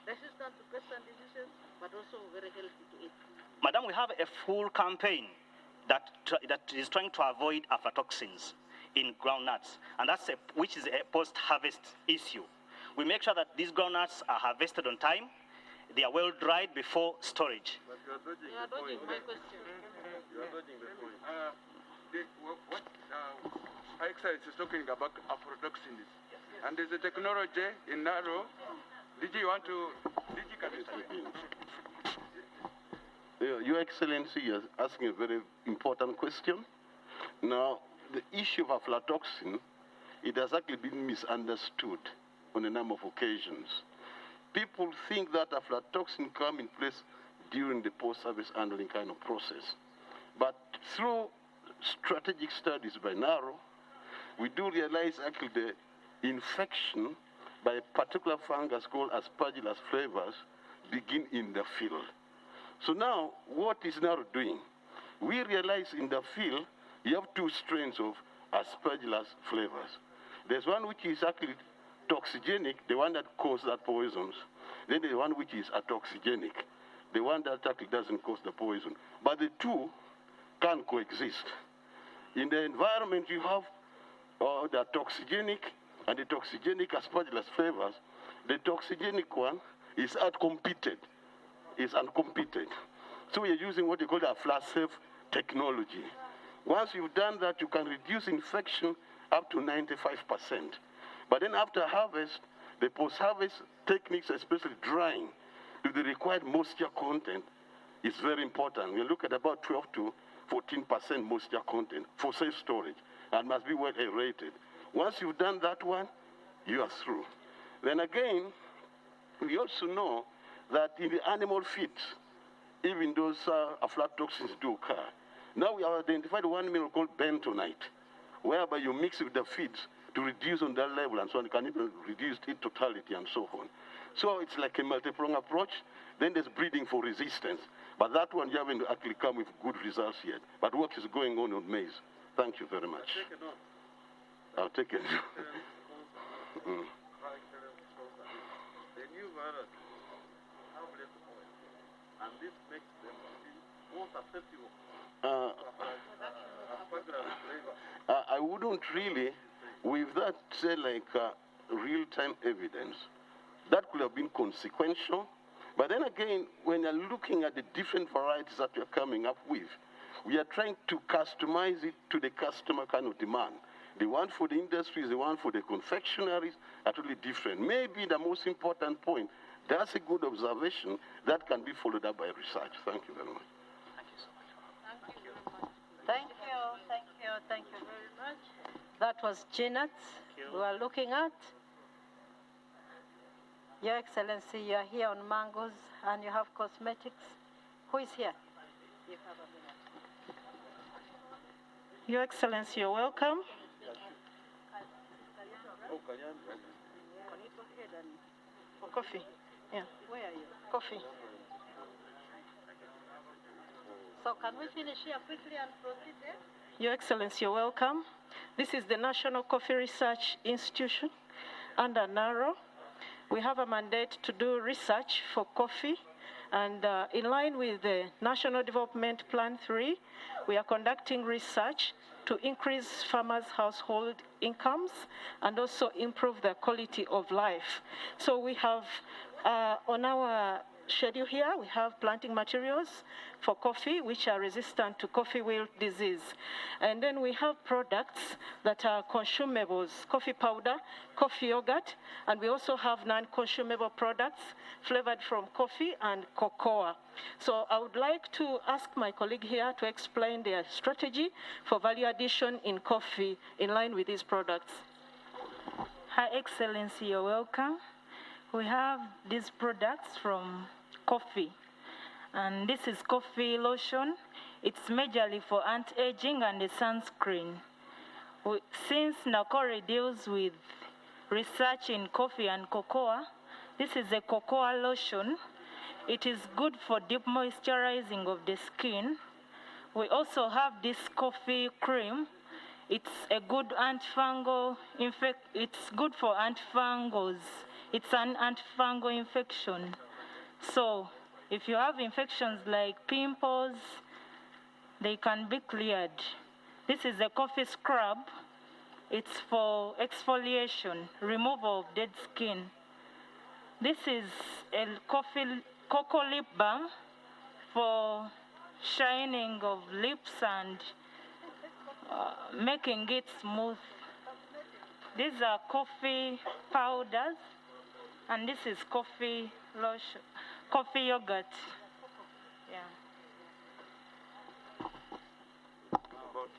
resistant to pests and diseases, but also very healthy to eat. Madam, we have a full campaign that is trying to avoid aflatoxins in groundnuts, and which is a post-harvest issue. We make sure that these groundnuts are harvested on time, they are well dried before storage. But you are dodging the point. My question. You are dodging the point. What Excellence is talking about aflatoxins, and there's a technology in Naro. Digi, can you speak? Your Excellency, you're asking a very important question. Now, the issue of aflatoxin, it has actually been misunderstood on a number of occasions. people think that aflatoxin come in place during the post-service handling kind of process. But through strategic studies by NARO, we do realize actually the infection by a particular fungus called Aspergillus flavus begin in the field. So now, what is NARO doing? We realize in the field, you have two strains of Aspergillus flavus. There's one which is actually toxigenic, the one that causes that poisons. Then there's one which is atoxigenic, the one that actually doesn't cause the poison. But the two can coexist. In the environment, you have the toxigenic and the toxigenic Aspergillus flavus. The toxigenic one is outcompeted, is uncompeted. So we're using what you call a flash safe technology. Once you've done that, you can reduce infection up to 95%. But then after harvest, the post-harvest techniques, especially drying, to the required moisture content is very important. We look at about 12 to 14% moisture content for safe storage and must be well aerated. Once you've done that one, you are through. Then again, we also know that in the animal feeds, even those aflatoxins do occur. Now we have identified one mineral called bentonite, whereby you mix with the feeds to reduce on that level, and so on. You can even reduce its totality and so on. So it's like a multi-pronged approach. Then there's breeding for resistance. But that one, you haven't actually come with good results yet. But work is going on maize. Thank you very much. I'll take it. The new virus have less oil, and this makes them more susceptible. I wouldn't really, with that, say like real-time evidence. That could have been consequential. But then again, when you're looking at the different varieties that we're coming up with, we are trying to customize it to the customer kind of demand. The one for the industries, the one for the confectionaries are totally different. Maybe the most important point, that's a good observation that can be followed up by research. Thank you very much. Thank you, thank you, thank you very much. That was GNAT we are looking at. Your Excellency, you are here on mangoes and you have cosmetics. Who is here? You have a minute. Your Excellency, you're welcome. For coffee. Yeah. Where are you? Coffee. So can we finish here quickly and proceed there? Your Excellency, you're welcome. This is the National Coffee Research Institution under NARO. We have a mandate to do research for coffee, and in line with the National Development Plan 3, we are conducting research to increase farmers' household incomes and also improve their quality of life. So we have on our schedule here, we have planting materials for coffee which are resistant to coffee wilt disease. And then we have products that are consumables, coffee powder, coffee yogurt, and we also have non-consumable products flavored from coffee and cocoa. So I would like to ask my colleague here to explain their strategy for value addition in coffee in line with these products. Her Excellency, you're welcome. We have these products from coffee, and this is coffee lotion. It's majorly for anti-aging and a sunscreen. Since Nakori deals with research in coffee and cocoa, this is a cocoa lotion. It is good for deep moisturizing of the skin. We also have this coffee cream. It's a good antifungal, it's good for antifungals. It's an antifungal infection. So if you have infections like pimples, they can be cleared. This is a coffee scrub. It's for exfoliation, removal of dead skin. This is a cocoa lip balm for shining of lips and making it smooth. These are coffee powders, and this is coffee lotion, coffee yogurt. Yeah.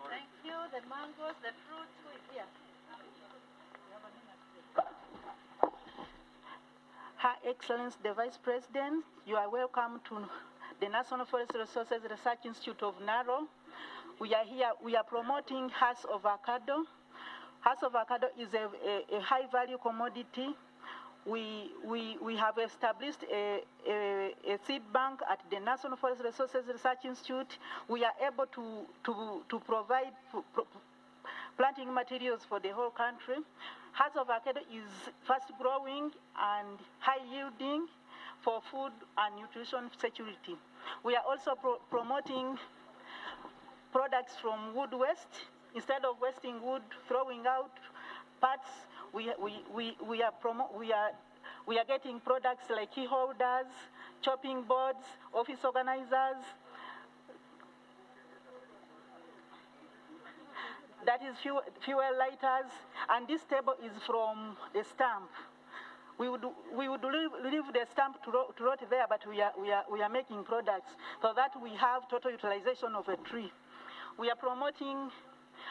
Thank you. The mangoes, the fruits, who is here? Her Excellency the Vice President, you are welcome to the National Forest Resources Research Institute of Naro. We are here, we are promoting Hass avocado. Hass avocado is a high-value commodity. We have established a seed bank at the National Forest Resources Research Institute. We are able to provide planting materials for the whole country. Hass avocado is fast-growing and high-yielding for food and nutrition security. We are also promoting products from wood waste. Instead of wasting wood, throwing out parts, we are getting products like key holders, chopping boards, office organizers. That is fuel lighters, and this table is from the stamp. We would leave the stamp to rot there, but we are making products so that we have total utilization of a tree. We are promoting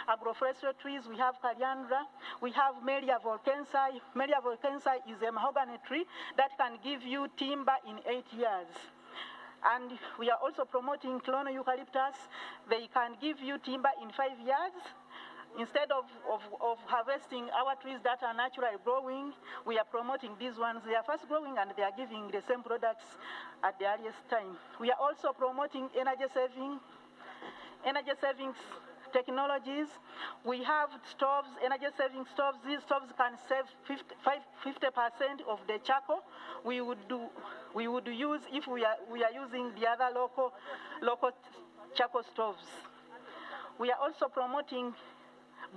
agroforestry trees. We have Caliandra. We have Melia volkensi. Melia volkensi is a mahogany tree that can give you timber in 8 years. And we are also promoting clono eucalyptus. They can give you timber in 5 years. Instead of harvesting our trees that are naturally growing, we are promoting these ones. They are fast growing and they are giving the same products at the earliest time. We are also promoting energy saving technologies. We have stoves, energy saving stoves. These stoves can save 50% of the charcoal we would use if we are using the other local charcoal stoves. We are also promoting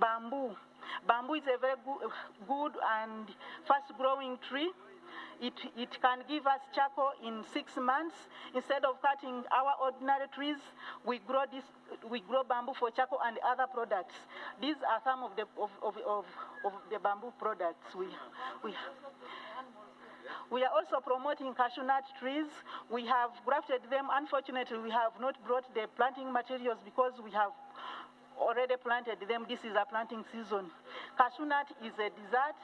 bamboo. Bamboo is a very good and fast-growing tree. It can give us charcoal in 6 months. Instead of cutting our ordinary trees, we grow bamboo for charcoal and other products. These are some of the bamboo products we are also promoting cashew nut trees. We have grafted them. Unfortunately, we have not brought the planting materials because we have already planted them. This is a planting season. Cashew nut is a dessert.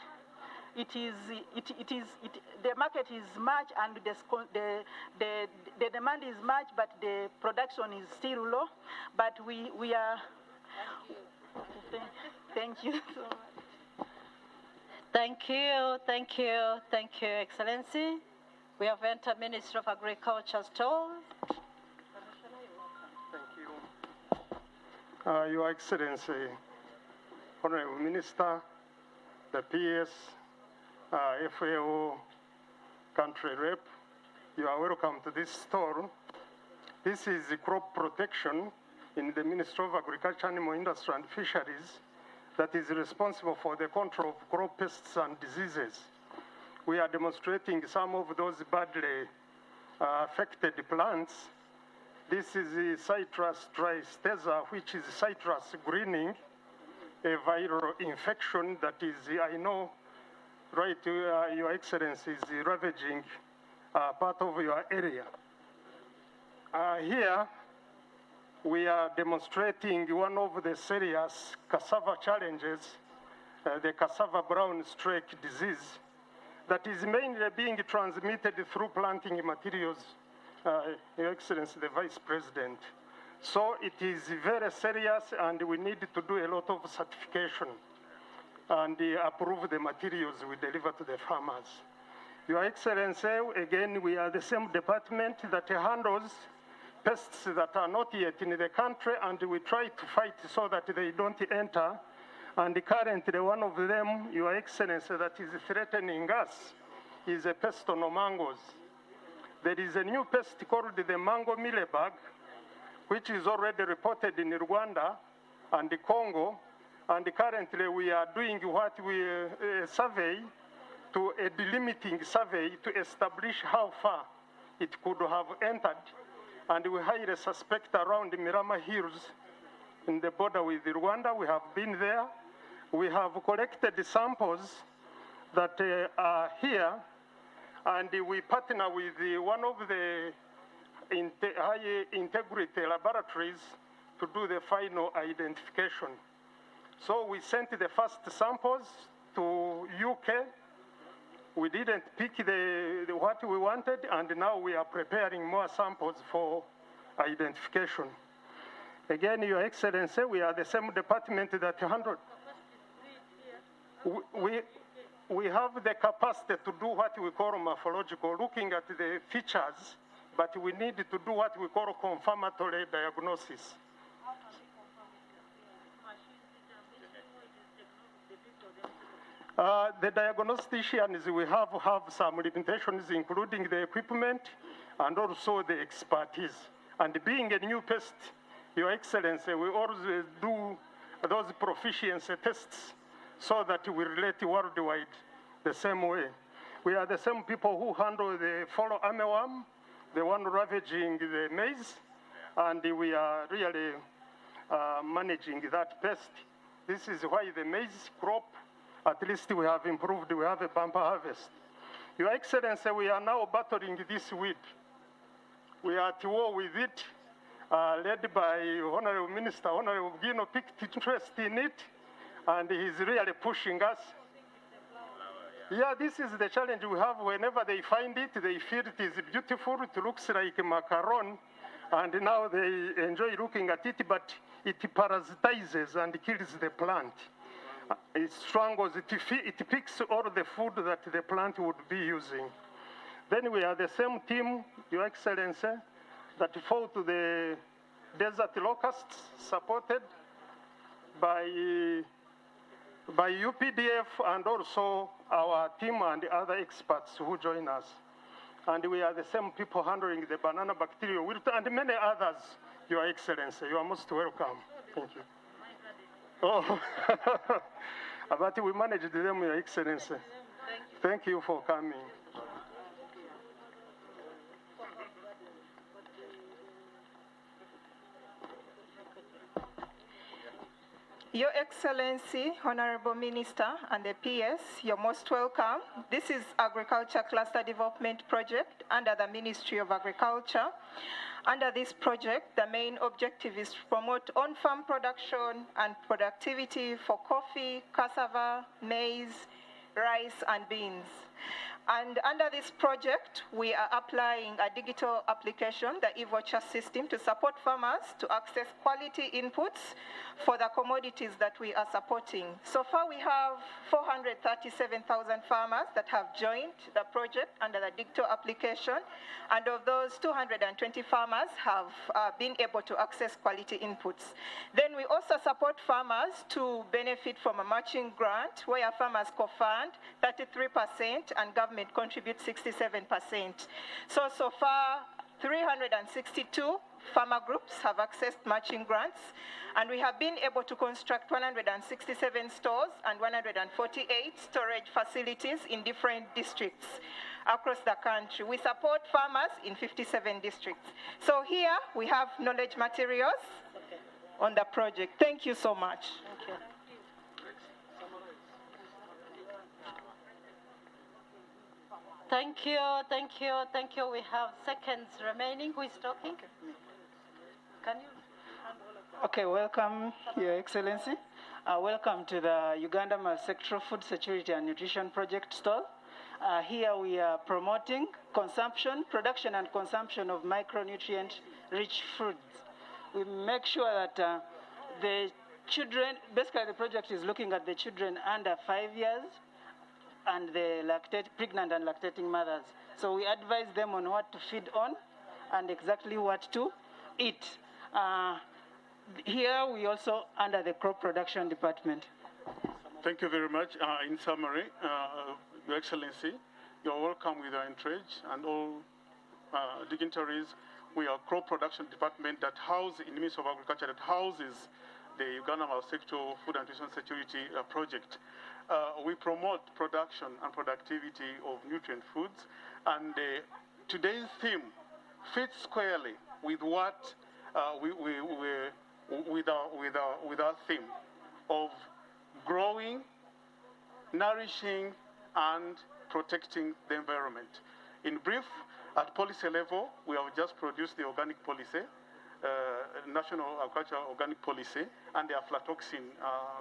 The market is much and the demand is much, but the production is still low. But we are. Thank you so much. Thank you, Excellency. We have entered Minister of Agriculture stall. Your Excellency, Honorable Minister, the PS, FAO country rep, you are welcome to this stall. This is crop protection in the Ministry of Agriculture, Animal Industry and Fisheries that is responsible for the control of crop pests and diseases. We are demonstrating some of those badly affected plants. This is the citrus tristeza, which is citrus greening, a viral infection that is, I know, right, Your Excellency, is ravaging part of your area. Here, we are demonstrating one of the serious cassava challenges, the cassava brown streak disease, that is mainly being transmitted through planting materials, Your Excellency, the Vice President. So it is very serious and we need to do a lot of certification and approve the materials we deliver to the farmers. Your Excellency, again, we are the same department that handles pests that are not yet in the country, and we try to fight so that they don't enter. And currently, one of them, Your Excellency, that is threatening us is a pest on mangoes. There is a new pest called the mango mealybug, which is already reported in Rwanda and Congo. And currently, we are doing what we survey, to a delimiting survey to establish how far it could have entered. And we highly suspect around the Mirama Hills in the border with Rwanda. We have been there. We have collected the samples that are here, and we partner with one of the high integrity laboratories to do the final identification. So we sent the first samples to UK. we didn't pick what we wanted, and now we are preparing more samples for identification. Again, Your Excellency, we are the same department that handled. We have the capacity to do what we call morphological, looking at the features, but we need to do what we call confirmatory diagnosis. The diagnosticians, we have some limitations, including the equipment and also the expertise. And being a new pest, Your Excellency, we always do those proficiency tests so that we relate worldwide the same way. We are the same people who handle the follow armyworm, the one ravaging the maize, and we are really managing that pest. This is why the maize crop, at least we have improved, we have a bumper harvest. Your Excellency, we are now battling this weed. We are at war with it, led by Honorable Minister, Honorable Gino picked interest in it, and he's really pushing us. Yeah, this is the challenge we have. Whenever they find it, they feel it is beautiful, it looks like macaron, and now they enjoy looking at it, but it parasitizes and kills the plant. It strangles, it picks all the food that the plant would be using. Then we are the same team, Your Excellency, that fought the desert locusts, supported by UPDF and also our team and the other experts who join us. And we are the same people handling the banana bacterial wilt and many others, Your Excellency. You are most welcome. Thank you. Oh, but we managed them, Your Excellency. Thank you for coming. Your Excellency, Honorable Minister, and the PS, you're most welcome. This is Agriculture Cluster Development Project under the Ministry of Agriculture. Under this project, the main objective is to promote on-farm production and productivity for coffee, cassava, maize, rice, and beans. And under this project, we are applying a digital application, the e-voucher system, to support farmers to access quality inputs for the commodities that we are supporting. So far, we have 437,000 farmers that have joined the project under the digital application, and of those, 220 farmers have been able to access quality inputs. Then we also support farmers to benefit from a matching grant, where farmers co-fund 33% and government contributes 67%. So far, 362 farmer groups have accessed matching grants, and we have been able to construct 167 stores and 148 storage facilities in different districts across the country. We support farmers in 57 districts. So here we have knowledge materials on the project. Thank you so much. Thank you. Thank you, thank you, thank you. We have seconds remaining. Who is talking? Can you? Okay, welcome, Your Excellency. Welcome to the Uganda Multi-Sectoral Food Security and Nutrition Project stall. Here we are promoting consumption, production and consumption of micronutrient-rich foods. We make sure that the children, basically the project is looking at the children under 5 years and the pregnant and lactating mothers. So we advise them on what to feed on and exactly what to eat. Here we also under the crop production department. Thank you very much. In summary, Your Excellency, you're welcome with our entourage and all dignitaries. We are crop production department that houses, in the Ministry of Agriculture, that houses the Uganda Multi-Sectoral Food and Nutrition Security Project. We promote production and productivity of nutrient foods, and today's theme fits squarely with what with our theme of growing, nourishing, and protecting the environment. In brief, at policy level, we have just produced the organic policy, National Agricultural Organic Policy, and the aflatoxin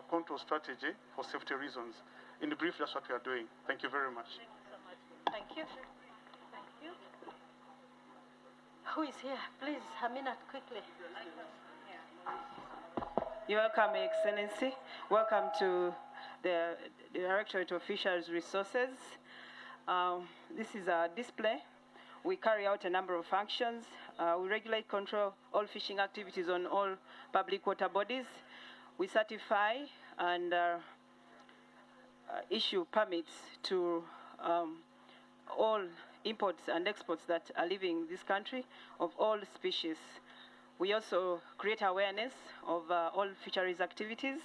control strategy for safety reasons. In brief, that's what we are doing. Thank you very much. Thank you. Thank you. Who is here? Please, Aminat, quickly. You're welcome, Excellency. Welcome to the Directorate of Fisheries Resources. This is a display. We carry out a number of functions. We regulate, control all fishing activities on all public water bodies. We certify and issue permits to all imports and exports that are leaving this country of all species. We also create awareness of all fisheries activities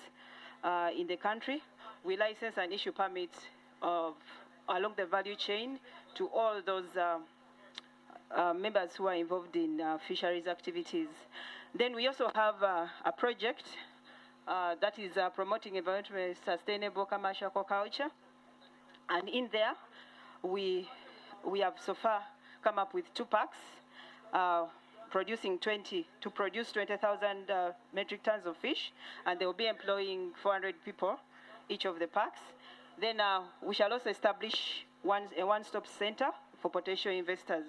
in the country. We license and issue permits along the value chain to all those members who are involved in fisheries activities. Then we also have a project that is promoting environmentally sustainable commercial aquaculture. And in there, we have so far come up with 2 packs, to produce 20,000 metric tons of fish, and they will be employing 400 people each of the packs. Then we shall also establish a one-stop center for potential investors.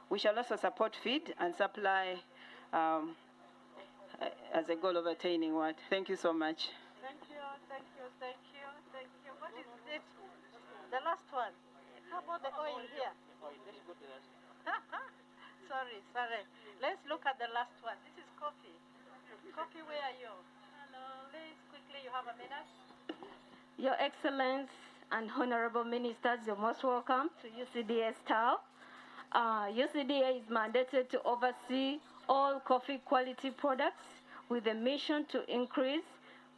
We shall also support feed and supply as a goal of attaining what? Thank you so much. Thank you, thank you, thank you, thank you. What is this? The last one. How about the oil here? Let's go to that. Sorry. Let's look at the last one. This is coffee. Coffee, where are you? Hello, please, quickly, you have a minute. Your Excellence and Honorable Ministers, you're most welcome to UCDA style. UCDA is mandated to oversee all coffee quality products with a mission to increase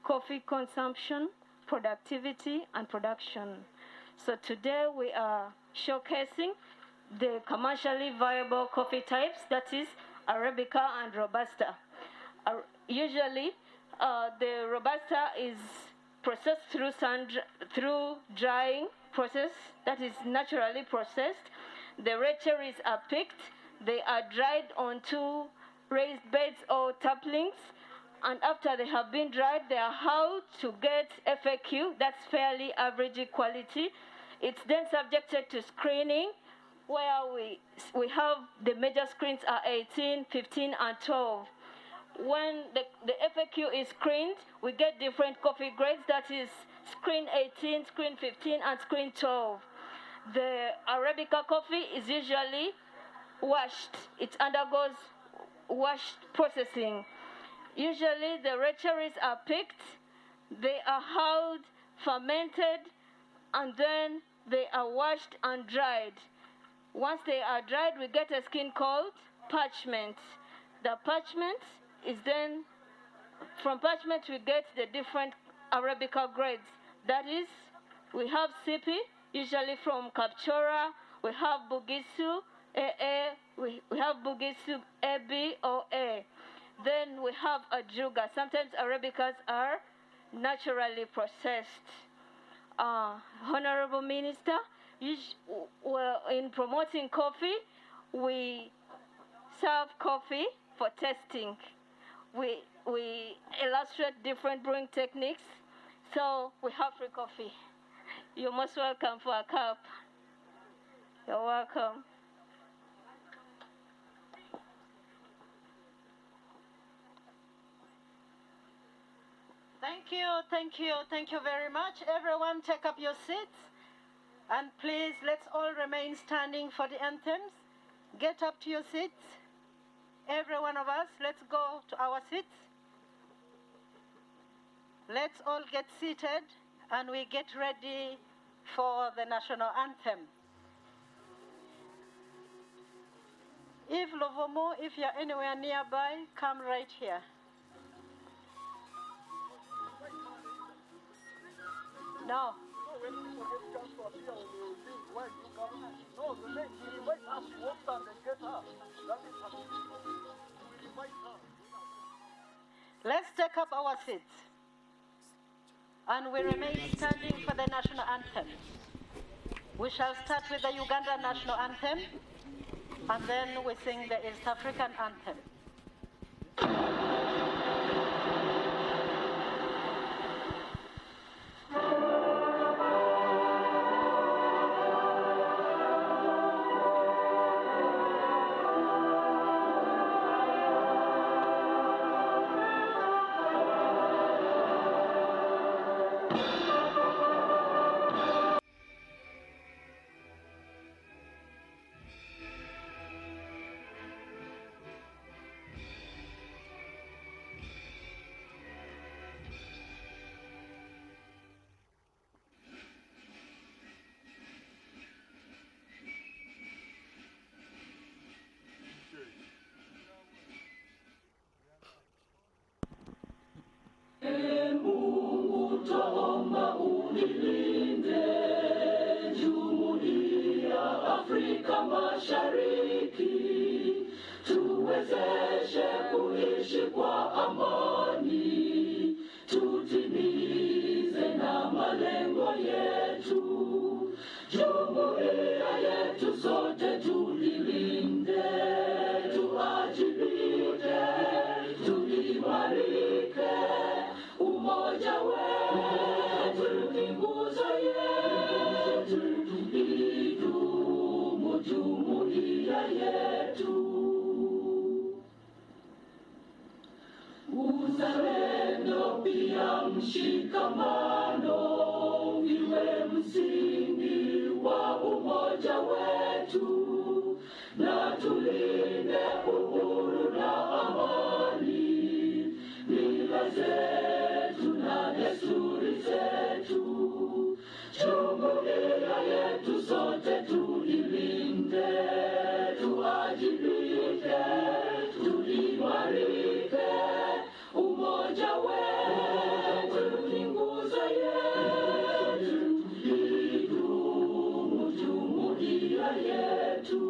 coffee consumption, productivity, and production. So today we are showcasing the commercially viable coffee types, that is Arabica and Robusta. Usually, the Robusta is processed through drying process, that is naturally processed. The red cherries are picked, they are dried onto raised beds or taplings, and after they have been dried, they are hauled to get FAQ, that's fairly average quality. It's then subjected to screening, where we have the major screens are 18, 15, and 12. When the FAQ is screened, we get different coffee grades, that is screen 18, screen 15, and screen 12. The Arabica coffee is usually washed. It undergoes washed processing. Usually the red cherries are picked, they are hulled, fermented, and then they are washed and dried. Once they are dried, we get a skin called parchment. The parchment is then, from parchment we get the different Arabica grades. That is, we have Sipi, usually from Kapchora, we have Bugisu, AA, we have Bugisu AB or A. Then we have Ajuga. Sometimes Arabicas are naturally processed. Honorable Minister, in promoting coffee, we serve coffee for testing. We illustrate different brewing techniques. So we have free coffee. You're most welcome for a cup. You're welcome. Thank you very much. Everyone take up your seats. And please, let's all remain standing for the anthems. Get up to your seats. Every one of us, let's go to our seats. Let's all get seated and we get ready for the national anthem. If Lovomo, if you're anywhere nearby, come right here. No. Let's take up our seats. And we remain standing for the national anthem. We shall start with the Uganda national anthem, and then we sing the East African anthem. ilinde Jumuiya Afrika Mashariki, tuwezeshe kuishi kwa amani, tutimize na malengo yetu. Jumuiya yetu sote tuilinde, tuajibike, tuimarike, umoja wetu ni nguzo yetu, idumu jumuiya yetu. Uzalendo pia mshikamano viwe msingi wa umoja wetu, na tulinde uhuru na amani, mila zetu na desturi zetu. Jumuiya yetu sote tuilinde, tuajibike, tuimarike, umoja wetu ni nguzo yetu, idumu jumuiya yetu.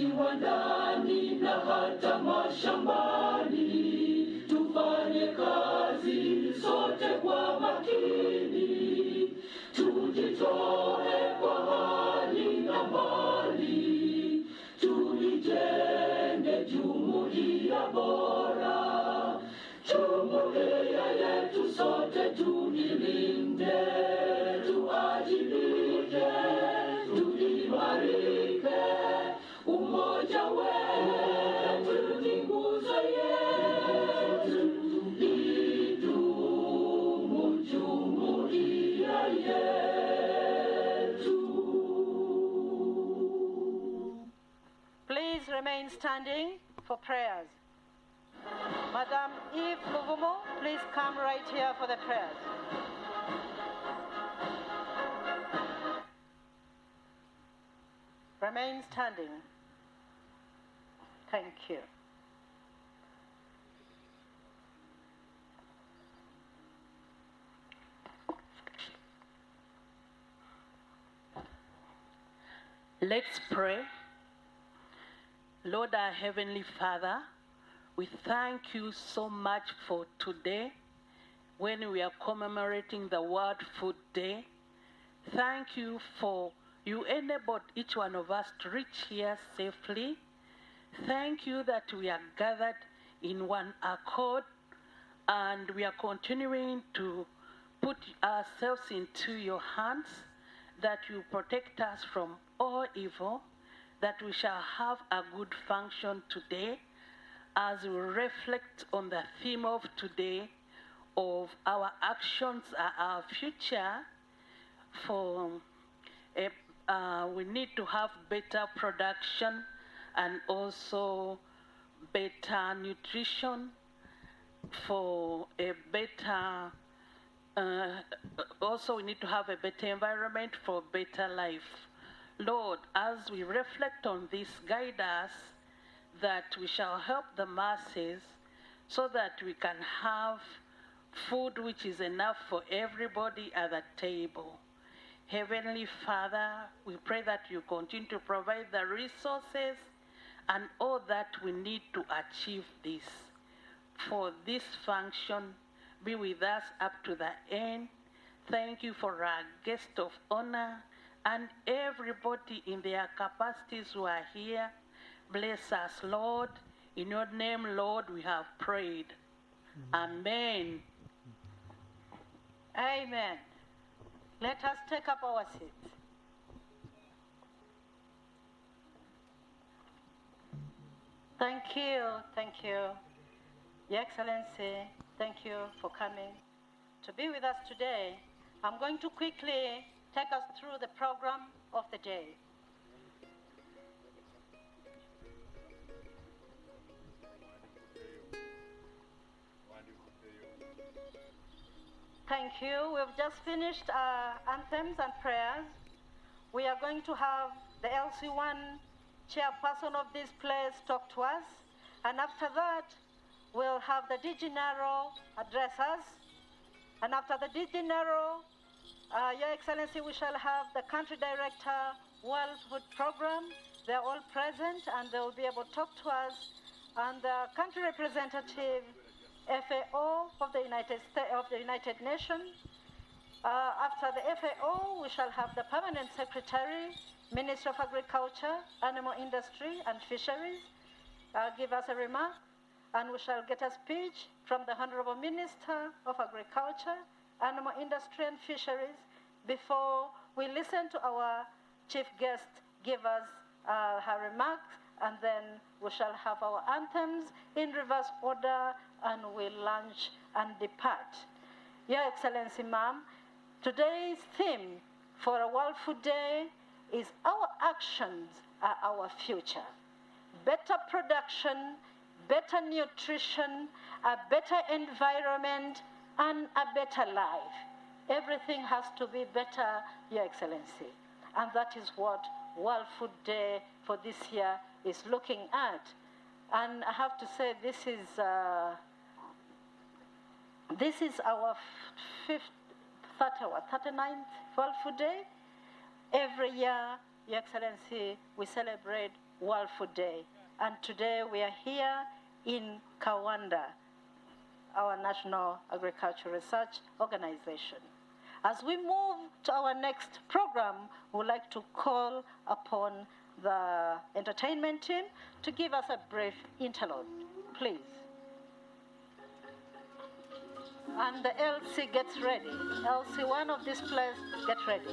Viwandani na hata mashambani, tufanye kazi sote kwa makini, tujitoe kwa hali na mali, tulijenge jumuiya bora. Jumuiya yetu sote tuilinde, tuajibike, tuimarike, umoja wetu ni nguzo yetu, idumu jumuiya yetu. Please remain standing for prayers. Madam Eve Luvumo, please come right here for the prayers. Remain standing. Thank you. Let's pray. Lord, our Heavenly Father, we thank you so much for today when we are commemorating the World Food Day. Thank you for you enabled each one of us to reach here safely. Thank you that we are gathered in one accord and we are continuing to put ourselves into your hands, that you protect us from all evil, that we shall have a good function today as we reflect on the theme of today of our actions are our future. For we need to have better production and also better nutrition for a better also we need to have a better environment for better life. Lord, as we reflect on this, guide us that we shall help the masses so that we can have food which is enough for everybody at the table. Heavenly Father, we pray that you continue to provide the resources and all that we need to achieve this. For this function, be with us up to the end. Thank you for our guest of honor and everybody in their capacities who are here. Bless us, Lord. In your name, Lord, we have prayed. Amen. Amen. Let us take up our seats. Thank you, thank you. Your Excellency, thank you for coming to be with us today. I'm going to quickly take us through the program of the day. Thank you. We've just finished anthems and prayers. We are going to have the LC1 chairperson of this place talk to us. And after that, we'll have the DG Naro address us. And after the DG Naro, Your Excellency, we shall have the Country Director, World Food Program. They're all present and they'll be able to talk to us. And the country representative, FAO of the United Nations. After the FAO, we shall have the Permanent Secretary, Minister of Agriculture, Animal Industry and Fisheries, give us a remark. And we shall get a speech from the Honorable Minister of Agriculture, Animal Industry and Fisheries before we listen to our chief guest give us her remarks, and then we shall have our anthems in reverse order and we'll lunch and depart. Your Excellency, ma'am, today's theme for a World Food Day is our actions are our future. Better production, better nutrition, a better environment, and a better life. Everything has to be better, Your Excellency. And that is what World Food Day for this year is looking at. And I have to say, this is our 39th World Food Day. Every year, Your Excellency, we celebrate World Food Day. And today we are here in Kawanda, our National Agricultural Research Organization. As we move to our next program, we'd like to call upon the entertainment team to give us a brief interlude, please. And the LC gets ready. LC, one of these players, get ready.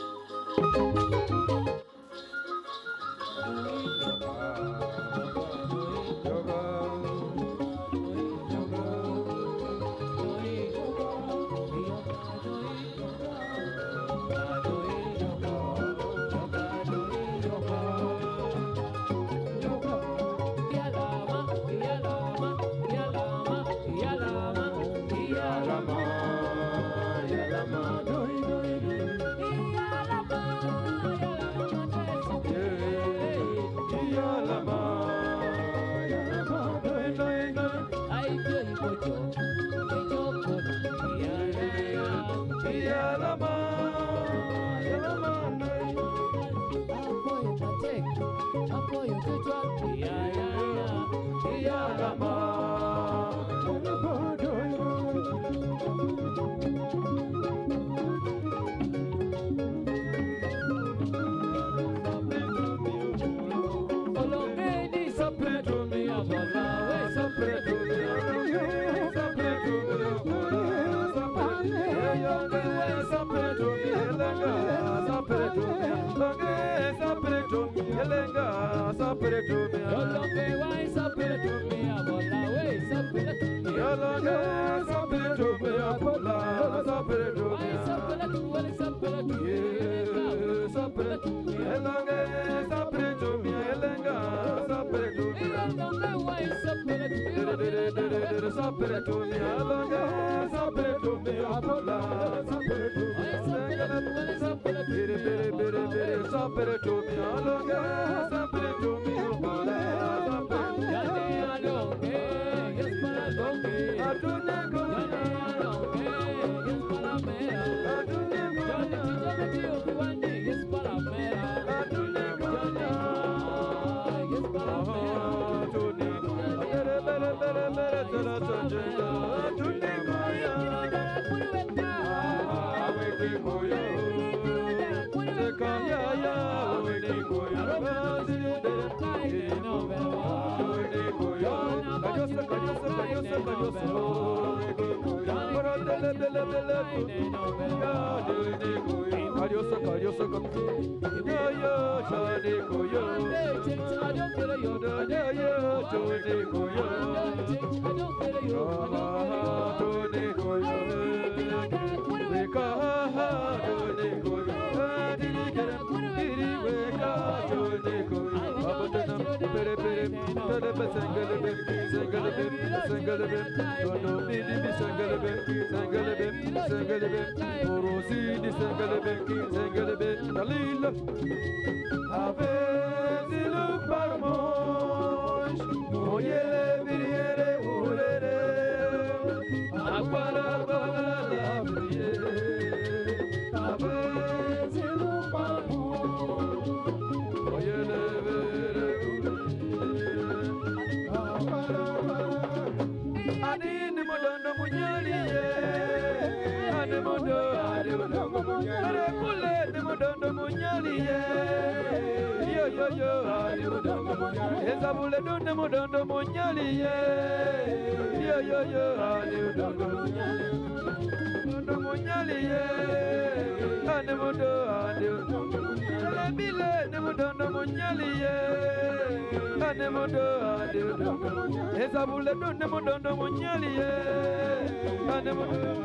Oyele biriere urere Adini mudondo munyali ye. Ane mudondo munyali. Are kule ni mudondo munyali ye. Yo yo yo ane mudondo munyali. Ezabule dunne mudondo munyali ye. Yo yo yo ane mudondo munyali. Mudondo munyali ye. Ane mudondo munyali. Bile ni mudondo munyali ye. Ane mudondo munyali. Ezabule dunne mudondo munyali ye. Ane mudondo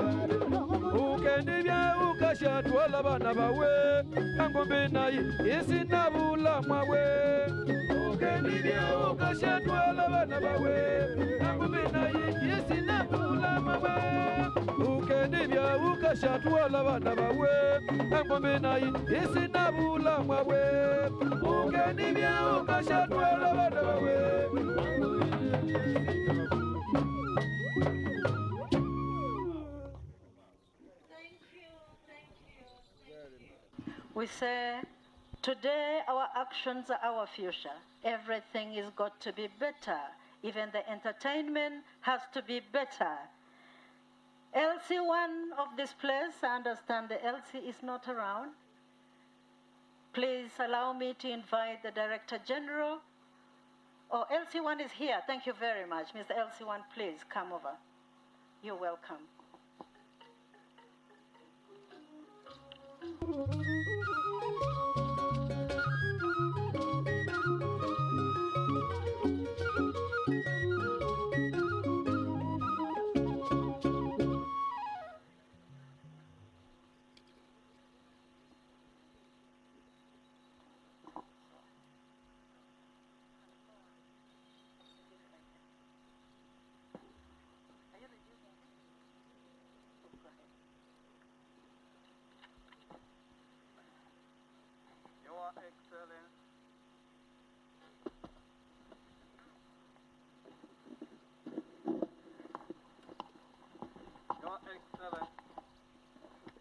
ukendibya ukashatwala bana bawe angombe nayi isinabula mwawe ukendibya ukashatwala bana bawe angombe nayi isinabula mwawe ukendibya ukashatwala bana bawe angombe nayi isinabula mwawe ukendibya ukashatwala bana bawe. We say, today our actions are our future. Everything is got to be better. Even the entertainment has to be better. LC1 of this place, I understand the LC is not around. Please allow me to invite the Director General. Oh, LC1 is here. Thank you very much. Mr. LC1, please come over. You're welcome. Your Excellency,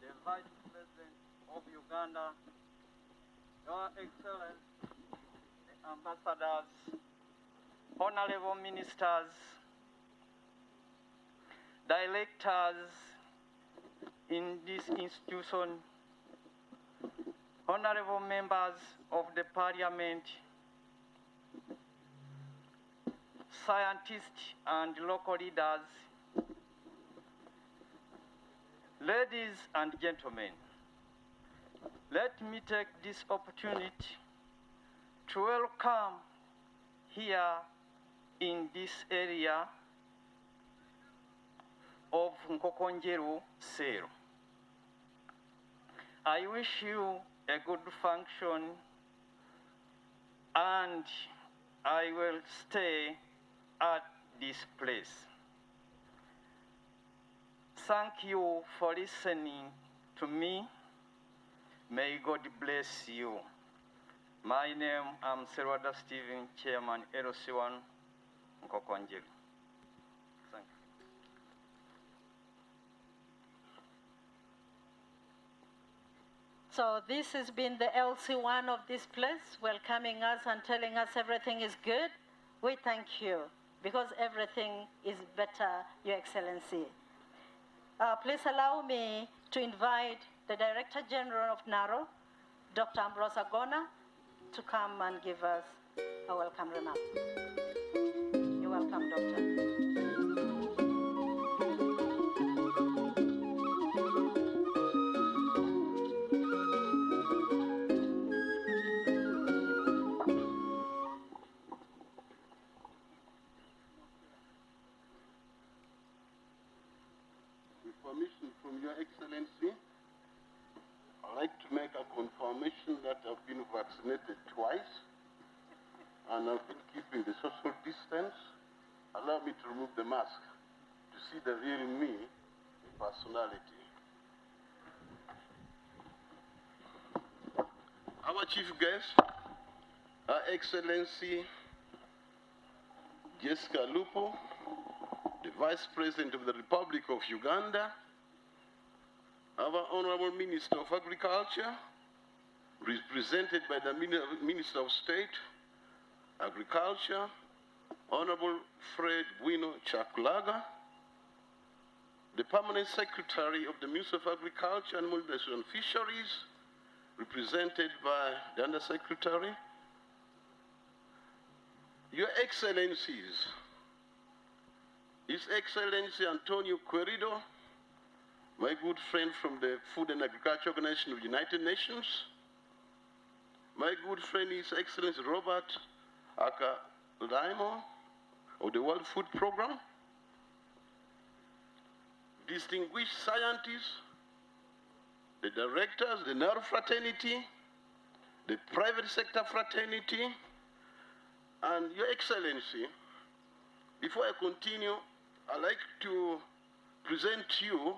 the Vice President of Uganda, Your Excellency, the ambassadors, honorable ministers, directors in this institution, honorable members of the parliament, scientists and local leaders, ladies and gentlemen, let me take this opportunity to welcome here in this area of Nkokonjeru Sero. I wish you a good function, and I will stay at this place. Thank you for listening to me. May God bless you. My name is Serwada Stephen, Chairman, LC1, Nkokonjeru. Thank you. So this has been the LC1 of this place, welcoming us and telling us everything is good. We thank you, because everything is better, Your Excellency. Please allow me to invite the Director General of NARO, Dr. Ambrose Agona, to come and give us a welcome remark. You're welcome, Doctor. Permission from Your Excellency, I'd like to make a confirmation that I've been vaccinated twice and I've been keeping the social distance. Allow me to remove the mask to see the real me in personality. Our chief guest, Her Excellency Jessica Lupo, the Vice President of the Republic of Uganda, our Honorable Minister of Agriculture, represented by the Minister of State, Agriculture, Honorable Fred Bueno Chakulaga, the Permanent Secretary of the Ministry of Agriculture, Animal Industry and Fisheries, represented by the Undersecretary, Your Excellencies, His Excellency Antonio Querido, my good friend from the Food and Agriculture Organization of the United Nations, my good friend His Excellency Robert Akalaimo of the World Food Program, distinguished scientists, the directors, the NARO fraternity, the private sector fraternity, and Your Excellency, before I continue, I'd like to present to you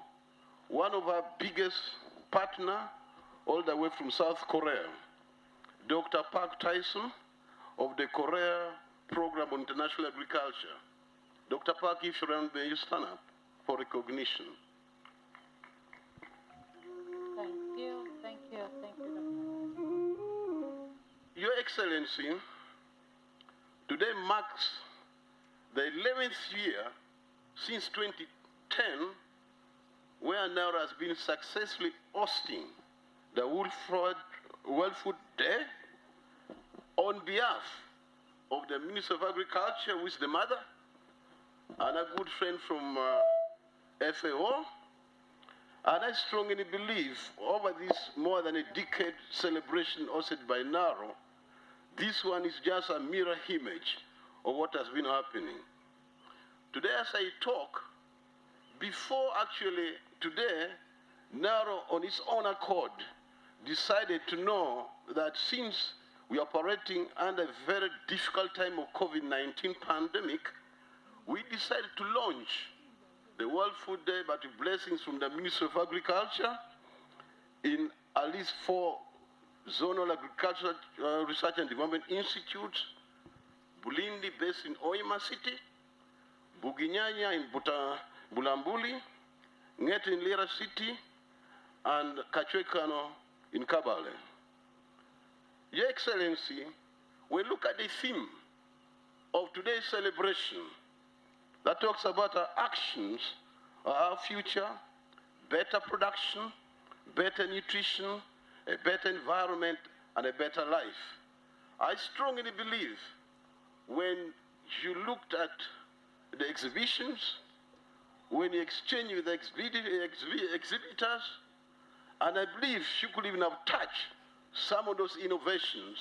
one of our biggest partner, all the way from South Korea, Dr. Park Tyson of the Korea Program on International Agriculture. Dr. Park, if you're around, may you stand up for recognition. Thank you, thank you, thank you. Your Excellency, today marks the 11th year since 2010 where NARO has been successfully hosting the World Food Day on behalf of the Minister of Agriculture, who is the mother, and a good friend from FAO. And I strongly believe over this more than a decade celebration hosted by NARO, this one is just a mirror image of what has been happening. Today as I talk, before actually today, NARO on its own accord decided to know that since we are operating under a very difficult time of COVID-19 pandemic, we decided to launch the World Food Day, but with blessings from the Ministry of Agriculture in at least 4 zonal agricultural research and development institutes, Bulindi based in Oima City, Buginyanya in Bulambuli, Ngeti in Lira City, and Kachwekano in Kabale. Your Excellency, we look at the theme of today's celebration that talks about our actions, our future, better production, better nutrition, a better environment, and a better life. I strongly believe when you looked at the exhibitions, when you exchange with the exhibitors, and I believe you could even have touched some of those innovations.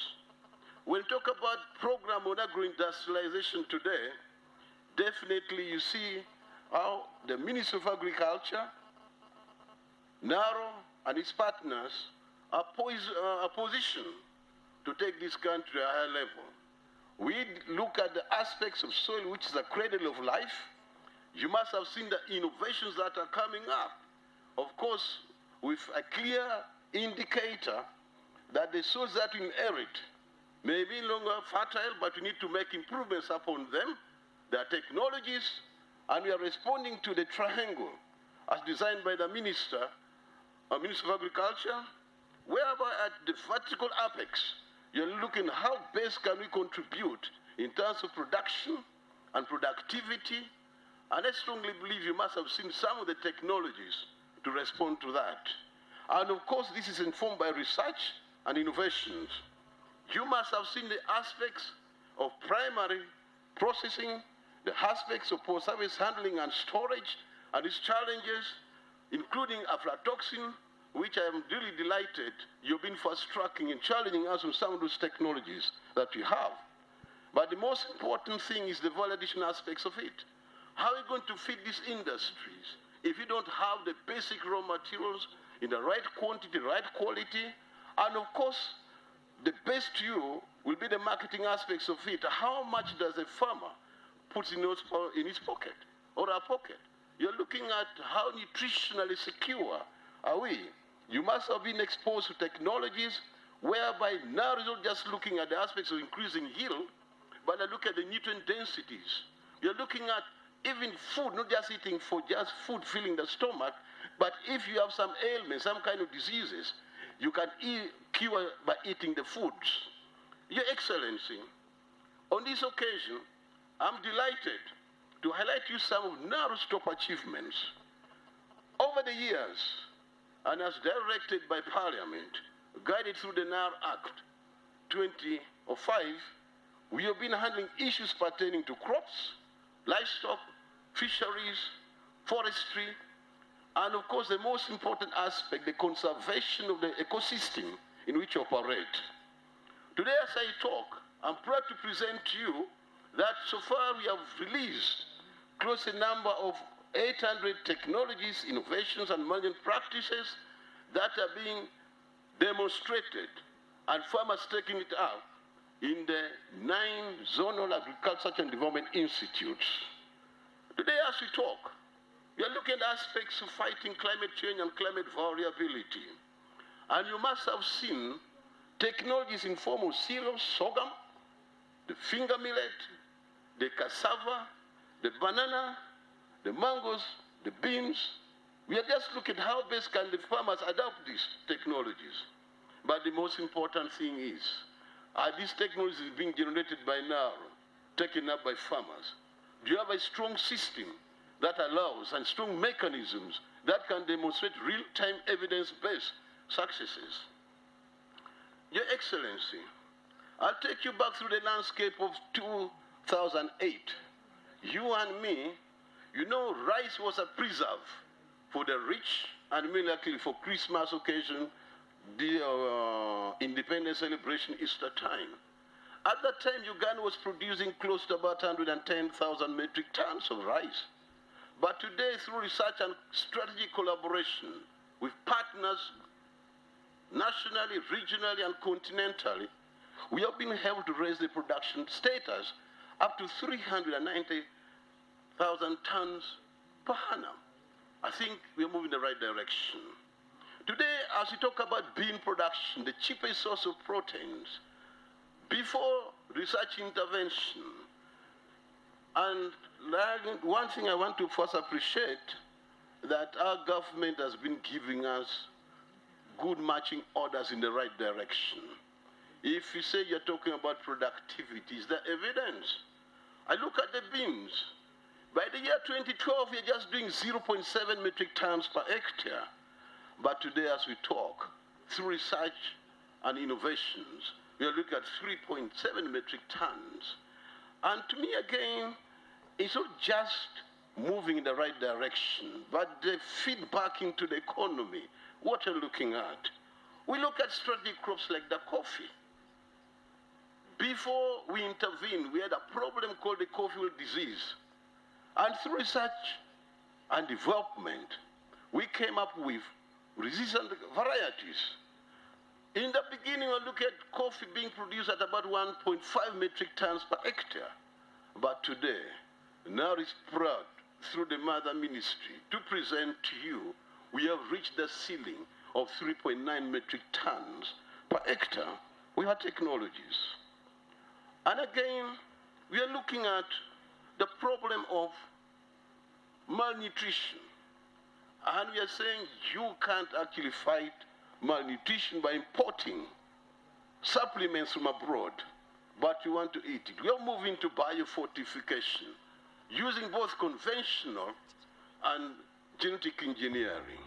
When you talk about program on agro-industrialization today, definitely you see how the Ministry of Agriculture, NARO, and its partners are positioned to take this country to a higher level. We look at the aspects of soil, which is the cradle of life. You must have seen the innovations that are coming up. Of course, with a clear indicator that the soils that we inherit may be no longer fertile, but we need to make improvements upon them. There are technologies, and we are responding to the triangle as designed by the Minister of Agriculture, whereby at the vertical apex, you're looking how best can we contribute in terms of production and productivity. And I strongly believe you must have seen some of the technologies to respond to that. And of course, this is informed by research and innovations. You must have seen the aspects of primary processing, the aspects of post-service handling and storage, and its challenges, including aflatoxin, which I am really delighted you've been fast-tracking and challenging us with some of those technologies that we have. But the most important thing is the validation aspects of it. How are you going to feed these industries if you don't have the basic raw materials in the right quantity, right quality? And of course, the best to you will be the marketing aspects of it. How much does a farmer put in his pocket or our pocket? You're looking at how nutritionally secure are we. You must have been exposed to technologies whereby now you're not just looking at the aspects of increasing yield, but I look at the nutrient densities. You're looking at even food, not just eating for just food filling the stomach, but if you have some ailment, some kind of diseases, you can cure by eating the foods. Your Excellency, on this occasion, I'm delighted to highlight you some of NARO's top achievements. Over the years, and as directed by Parliament, guided through the NAR Act 2005, we have been handling issues pertaining to crops, livestock, fisheries, forestry, and of course the most important aspect, the conservation of the ecosystem in which we operate. Today as I talk, I'm proud to present to you that so far we have released close a number of 800 technologies, innovations, and management practices that are being demonstrated and farmers taking it up in the 9 zonal agriculture and development institutes. Today as we talk, we are looking at aspects of fighting climate change and climate variability. And you must have seen technologies in form of cereals, sorghum, the finger millet, the cassava, the banana, the mangoes, the beans. We are just looking at how best can the farmers adopt these technologies. But the most important thing is, are these technologies being generated by now, taken up by farmers? Do you have a strong system that allows and strong mechanisms that can demonstrate real-time evidence-based successes? Your Excellency, I'll take you back through the landscape of 2008. You and me, you know, rice was a preserve for the rich and mainly for Christmas occasion, the independence celebration, Easter time. At that time, Uganda was producing close to about 110,000 metric tons of rice. But today, through research and strategic collaboration with partners nationally, regionally, and continentally, we have been able to raise the production status up to 390,000 tons per annum. I think we are moving in the right direction. Today, as we talk about bean production, the cheapest source of proteins, before research intervention, and one thing I want to first appreciate, that our government has been giving us good matching orders in the right direction. If you say you're talking about productivity, is there evidence? I look at the beans. By the year 2012, we're just doing 0.7 metric tons per hectare. But today, as we talk, through research and innovations, we are looking at 3.7 metric tons. And to me, again, it's not just moving in the right direction, but the feedback into the economy, what we're looking at. We look at strategic crops like the coffee. Before we intervened, we had a problem called the coffee wilt disease. And through research and development, we came up with resistant varieties. In the beginning, we looked at coffee being produced at about 1.5 metric tons per hectare. But today, now it's proud through the Mother Ministry to present to you, we have reached the ceiling of 3.9 metric tons per hectare. We have technologies. And again, we are looking at the problem of malnutrition. And we are saying you can't actually fight malnutrition by importing supplements from abroad, but you want to eat it. We are moving to biofortification, using both conventional and genetic engineering.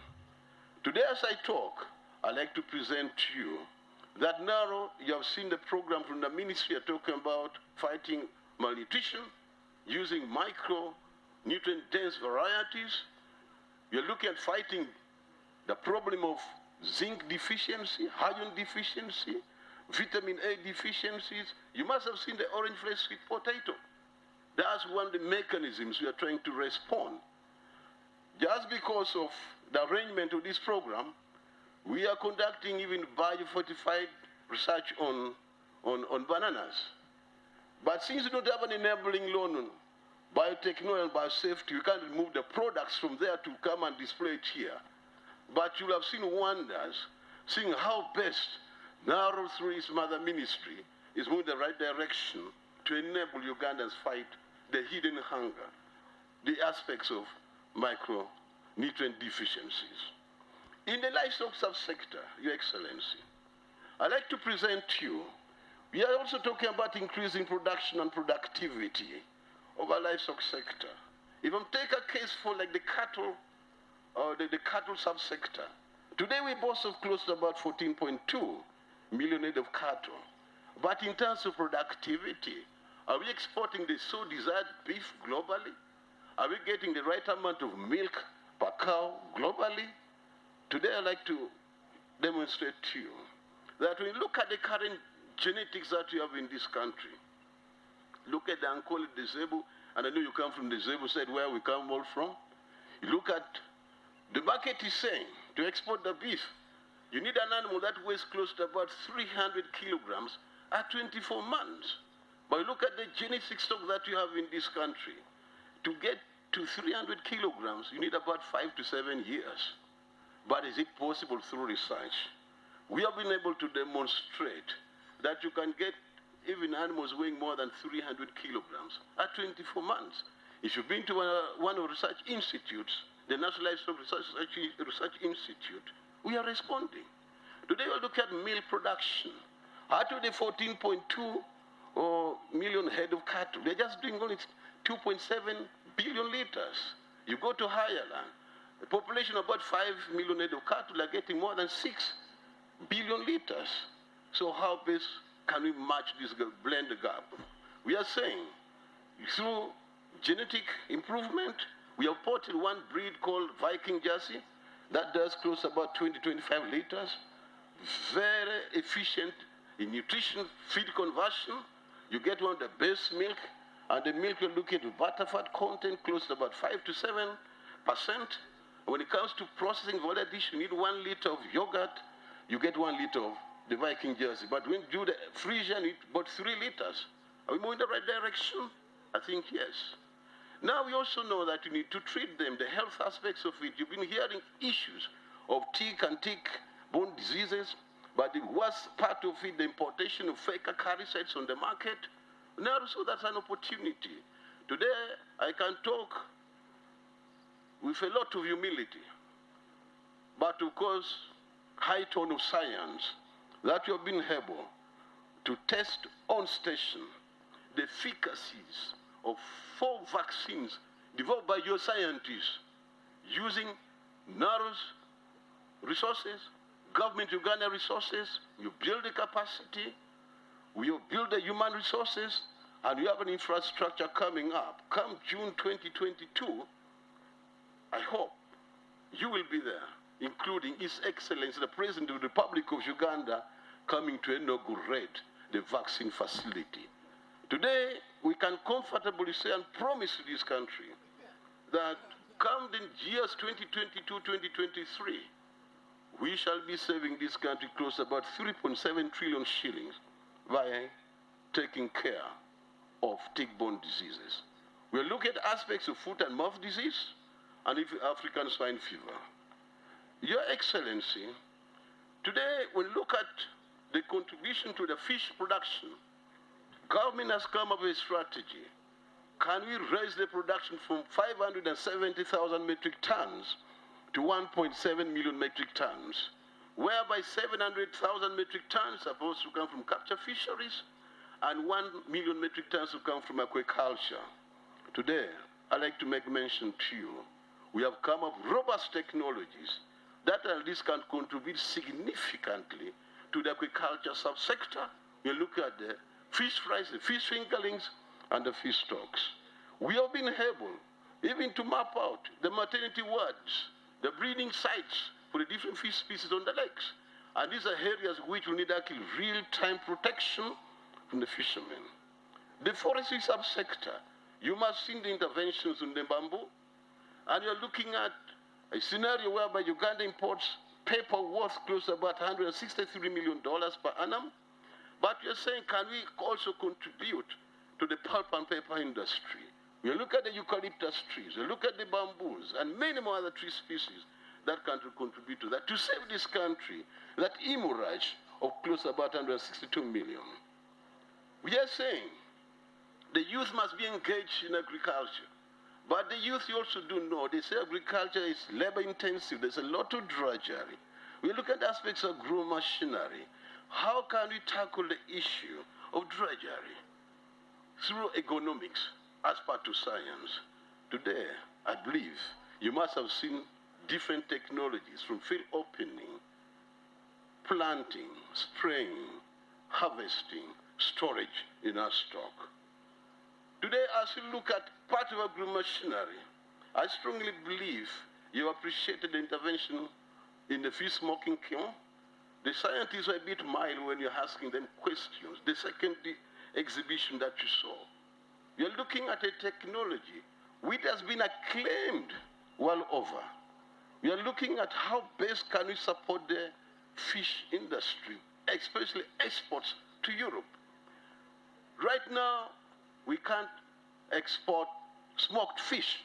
Today, as I talk, I'd like to present to you that now you have seen the program from the ministry are talking about fighting malnutrition, using micronutrient-dense varieties. You're looking at fighting the problem of zinc deficiency, iron deficiency, vitamin A deficiencies. You must have seen the orange flesh sweet potato. That's one of the mechanisms we are trying to respond. Just because of the arrangement of this program, we are conducting even biofortified research on bananas. But since we don't have an enabling law on biotechnology and biosafety, we can't remove the products from there to come and display it here. But you'll have seen wonders, seeing how best Naro through his Mother Ministry is moving in the right direction to enable Ugandans fight the hidden hunger, the aspects of micronutrient deficiencies. In the livestock subsector, Your Excellency, I'd like to present to you, we are also talking about increasing production and productivity of our livestock sector. If I take a case for like the cattle the cattle subsector. Today we boast of close to about 14.2 million head of cattle. But in terms of productivity, are we exporting the so desired beef globally? Are we getting the right amount of milk per cow globally? Today I'd like to demonstrate to you that when you look at the current genetics that we have in this country, look at the uncalled disabled, and I know you come from the disabled side where we come all from. You look at the market is saying to export the beef, you need an animal that weighs close to about 300 kilograms at 24 months. But look at the genetic stock that you have in this country. To get to 300 kilograms, you need about 5 to 7 years. But is it possible through research? We have been able to demonstrate that you can get even animals weighing more than 300 kilograms at 24 months. If you've been to one of the research institutes, the National Livestock Research Institute, we are responding. Today we'll look at milk production. Out of the 14.2 million head of cattle, they're just doing only 2.7 billion liters. You go to Ireland, the population of about 5 million head of cattle are getting more than 6 billion liters. So how best can we match this, blend the gap? We are saying through genetic improvement, we have ported one breed called Viking Jersey that does close about 20-25 liters. Very efficient in nutrition, feed conversion. You get one of the best milk, and the milk you're looking at butterfat content close to about 5 to 7%. When it comes to processing value addition, you need 1 liter of yogurt, you get 1 liter of the Viking Jersey. But when you do the Frisian, you need about 3 liters. Are we moving in the right direction? I think yes. Now we also know that you need to treat them, the health aspects of it. You've been hearing issues of tick and tick-borne diseases, but the worst part of it, the importation of fake acaricides on the market. Now also that's an opportunity. Today I can talk with a lot of humility, but of course, high tone of science, that you have been able to test on station the efficacies of 4 vaccines developed by your scientists using NARO's resources, government Uganda resources. You build the capacity, we build the human resources, and we have an infrastructure coming up. Come June 2022, I hope you will be there, including His Excellency, the President of the Republic of Uganda, coming to inaugurate the vaccine facility. Today, we can comfortably say and promise to this country that come the years 2022-2023, we shall be saving this country close to about 3.7 trillion shillings by taking care of tick-borne diseases. We'll look at aspects of foot and mouth disease and African swine fever. Your Excellency, today we look at the contribution to the fish production. Government has come up with a strategy. Can we raise the production from 570,000 metric tons to 1.7 million metric tons, whereby 700,000 metric tons are supposed to come from capture fisheries and 1 million metric tons will come from aquaculture. Today, I'd like to make mention to you, we have come up with robust technologies that at least can contribute significantly to the aquaculture subsector. We look at the fish fries, the fish fingerlings, and the fish stocks. We have been able even to map out the maternity wards, the breeding sites for the different fish species on the lakes. And these are areas which will need actually real-time protection from the fishermen. The forestry subsector, you must see the interventions in the bamboo, and you're looking at a scenario whereby Uganda imports paper worth close to about $163 million per annum. But you're saying, can we also contribute to the pulp and paper industry? We look at the eucalyptus trees, we look at the bamboos, and many more other tree species that can contribute to that, to save this country, that hemorrhage of close to about 162 million. We are saying the youth must be engaged in agriculture. But the youth, you also do know, they say agriculture is labor intensive, there's a lot of drudgery. We look at aspects of grow machinery. How can we tackle the issue of drudgery? Through economics, as part of science. Today, I believe, you must have seen different technologies from field opening, planting, spraying, harvesting, storage in our stock. Today, as you look at part of agri-machinery, I strongly believe you appreciated the intervention in the fish smoking kiln. The scientists were a bit mild when you're asking them questions. The second exhibition that you saw, you're looking at a technology which has been acclaimed world over. We are looking at how best can we support the fish industry, especially exports to Europe. Right now, we can't export smoked fish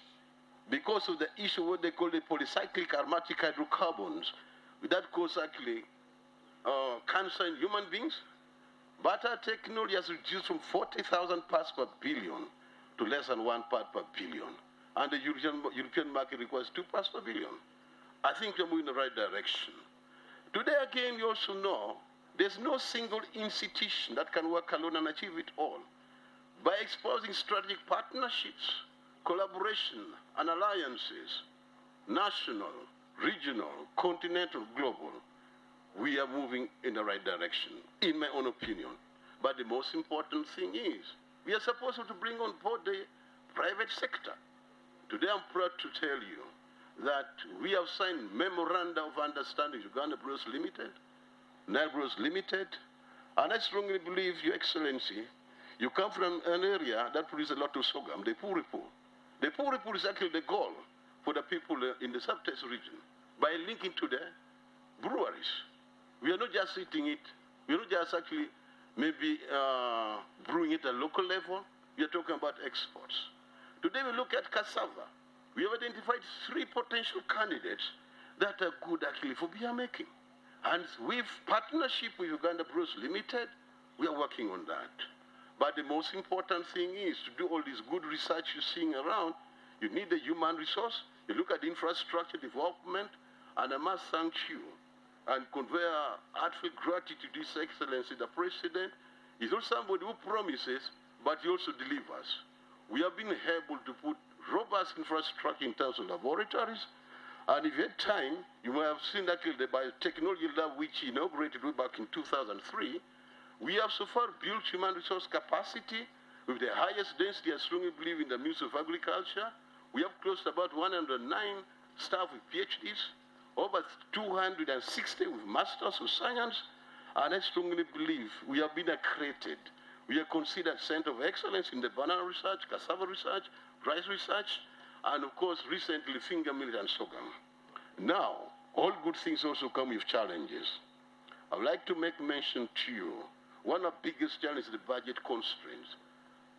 because of the issue of what they call the polycyclic aromatic hydrocarbons. That cause actually cancer in human beings. But our technology has reduced from 40,000 parts per billion to less than 1 part per billion. And the European market requires 2 parts per billion. I think we're moving in the right direction. Today, again, you also know there's no single institution that can work alone and achieve it all. By exposing strategic partnerships, collaboration, and alliances, national, regional, continental, global, we are moving in the right direction, in my own opinion. But the most important thing is, we are supposed to bring on board the private sector. Today, I'm proud to tell you that we have signed memoranda of understanding with Uganda Brewers Limited, Nile Brewers Limited, and I strongly believe, Your Excellency, you come from an area that produces a lot of sorghum, the Puripu. The Puripu is actually the goal for the people in the Sub-Test region by linking to the breweries. We are not just eating it, we are not just actually maybe brewing it at local level, we are talking about exports. Today we look at cassava. We have identified 3 potential candidates that are good actually for beer making. And with partnership with Uganda Brewers Limited, we are working on that. But the most important thing is to do all this good research you're seeing around, you need the human resource, you look at infrastructure development, and I must thank you and convey our heartfelt gratitude to His Excellency, the President. He's not somebody who promises, but he also delivers. We have been able to put robust infrastructure in terms of laboratories, and if you had time, you may have seen that the biotechnology lab which inaugurated way back in 2003. We have so far built human resource capacity with the highest density, I strongly believe, in the Ministry of Agriculture. We have close to about 109 staff with PhDs, over 260 with Masters of Science, and I strongly believe we have been accredited. We are considered Center of Excellence in the banana research, cassava research, rice research, and of course, recently, finger millet and sorghum. Now, all good things also come with challenges. I would like to make mention to you, one of the biggest challenges is the budget constraints.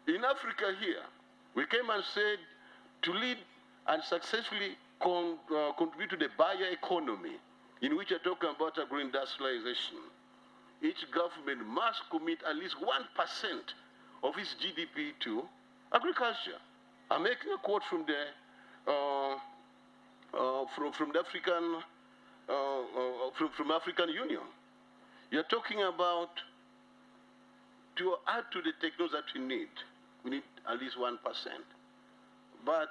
In Africa here, we came and said to lead and successfully contribute to the bioeconomy, in which we're talking about agro-industrialization. Each government must commit at least 1% of its GDP to agriculture. I'm making a quote from the African Union. You're talking about to add to the technology that we need at least 1%. But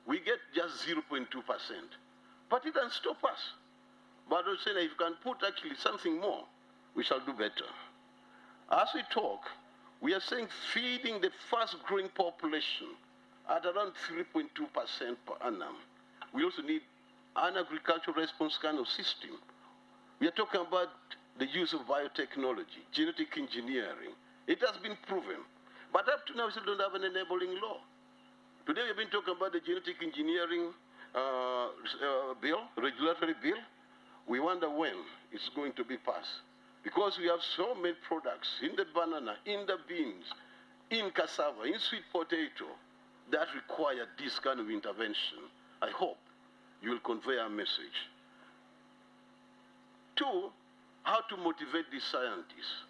we get just 0.2%. But it doesn't stop us. But I'm saying that if you can put actually something more, we shall do better. As we talk, we are saying feeding the fast-growing population at around 3.2% per annum. We also need an agricultural response kind of system. We are talking about the use of biotechnology, genetic engineering. It has been proven. But up to now, we still don't have an enabling law. Today, we've been talking about the genetic engineering bill, regulatory bill. We wonder when it's going to be passed. Because we have so many products in the banana, in the beans, in cassava, in sweet potato, that require this kind of intervention. I hope you will convey our message. 2, how to motivate these scientists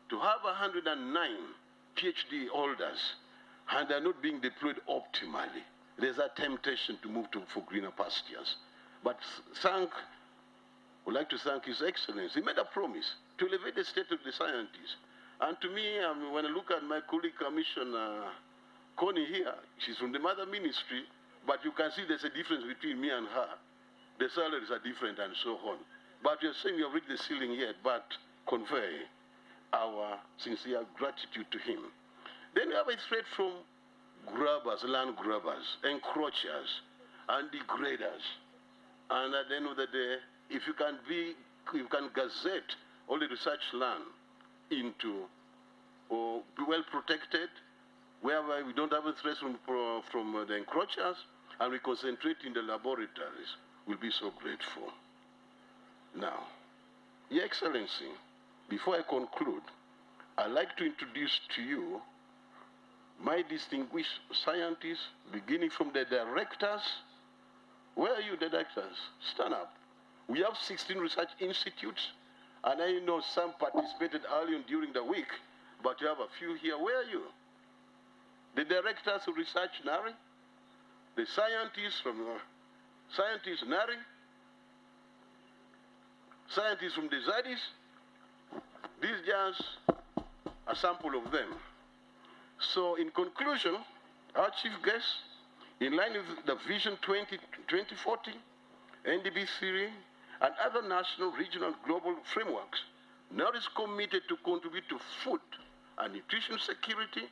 to have 109 PhD holders and they're not being deployed optimally. There's a temptation to move for greener pastures. But I would like to thank His Excellency. He made a promise to elevate the state of the scientists. And to me, when I look at my colleague Commissioner Connie here, she's from the Mother Ministry, but you can see there's a difference between me and her. the salaries are different and so on. But you're saying you have reached the ceiling yet, but convey our sincere gratitude to him. Then we have a threat from grabbers, land grabbers, encroachers, and degraders. And at the end of the day, if you can gazette all the research land into or be well protected, whereby we don't have a threat from the encroachers, and we concentrate in the laboratories, we'll be so grateful. Now, Your Excellency, before I conclude, I'd like to introduce to you my distinguished scientists, beginning from the directors. Where are you, directors? Stand up. We have 16 research institutes, and I know some participated early on during the week, but you have a few here. Where are you? The directors of research NARI, the scientists from scientists NARI, scientists from the ZADIS. These just a sample of them. So in conclusion, our chief guest, in line with the Vision 2040, NDB theory, and other national, regional, global frameworks, NARI is committed to contribute to food and nutrition security,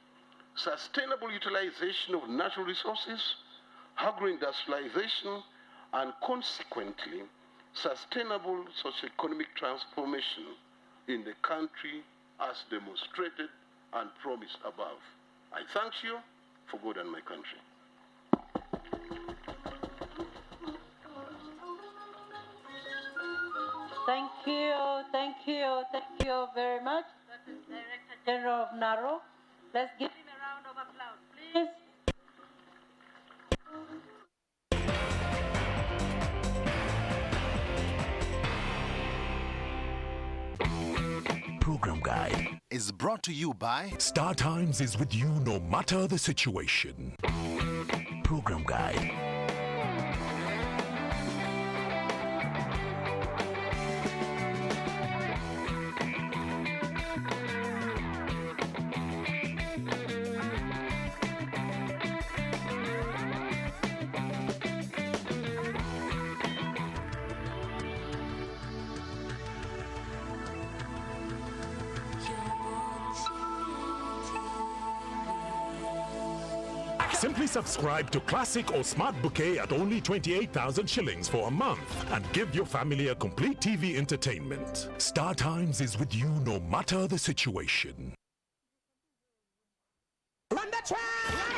sustainable utilization of natural resources, agro-industrialization, and consequently, sustainable socio-economic transformation in the country as demonstrated and promised above. I thank you for God and my country. Thank you very much. That is Director General of NARO. Let's give him a round of applause, please. Program Guide is brought to you by Star Times is with you no matter the situation. Program Guide. Simply subscribe to Classic or Smart Bouquet at only 28,000 shillings for a month and give your family a complete TV entertainment. Star Times is with you no matter the situation. Run the track!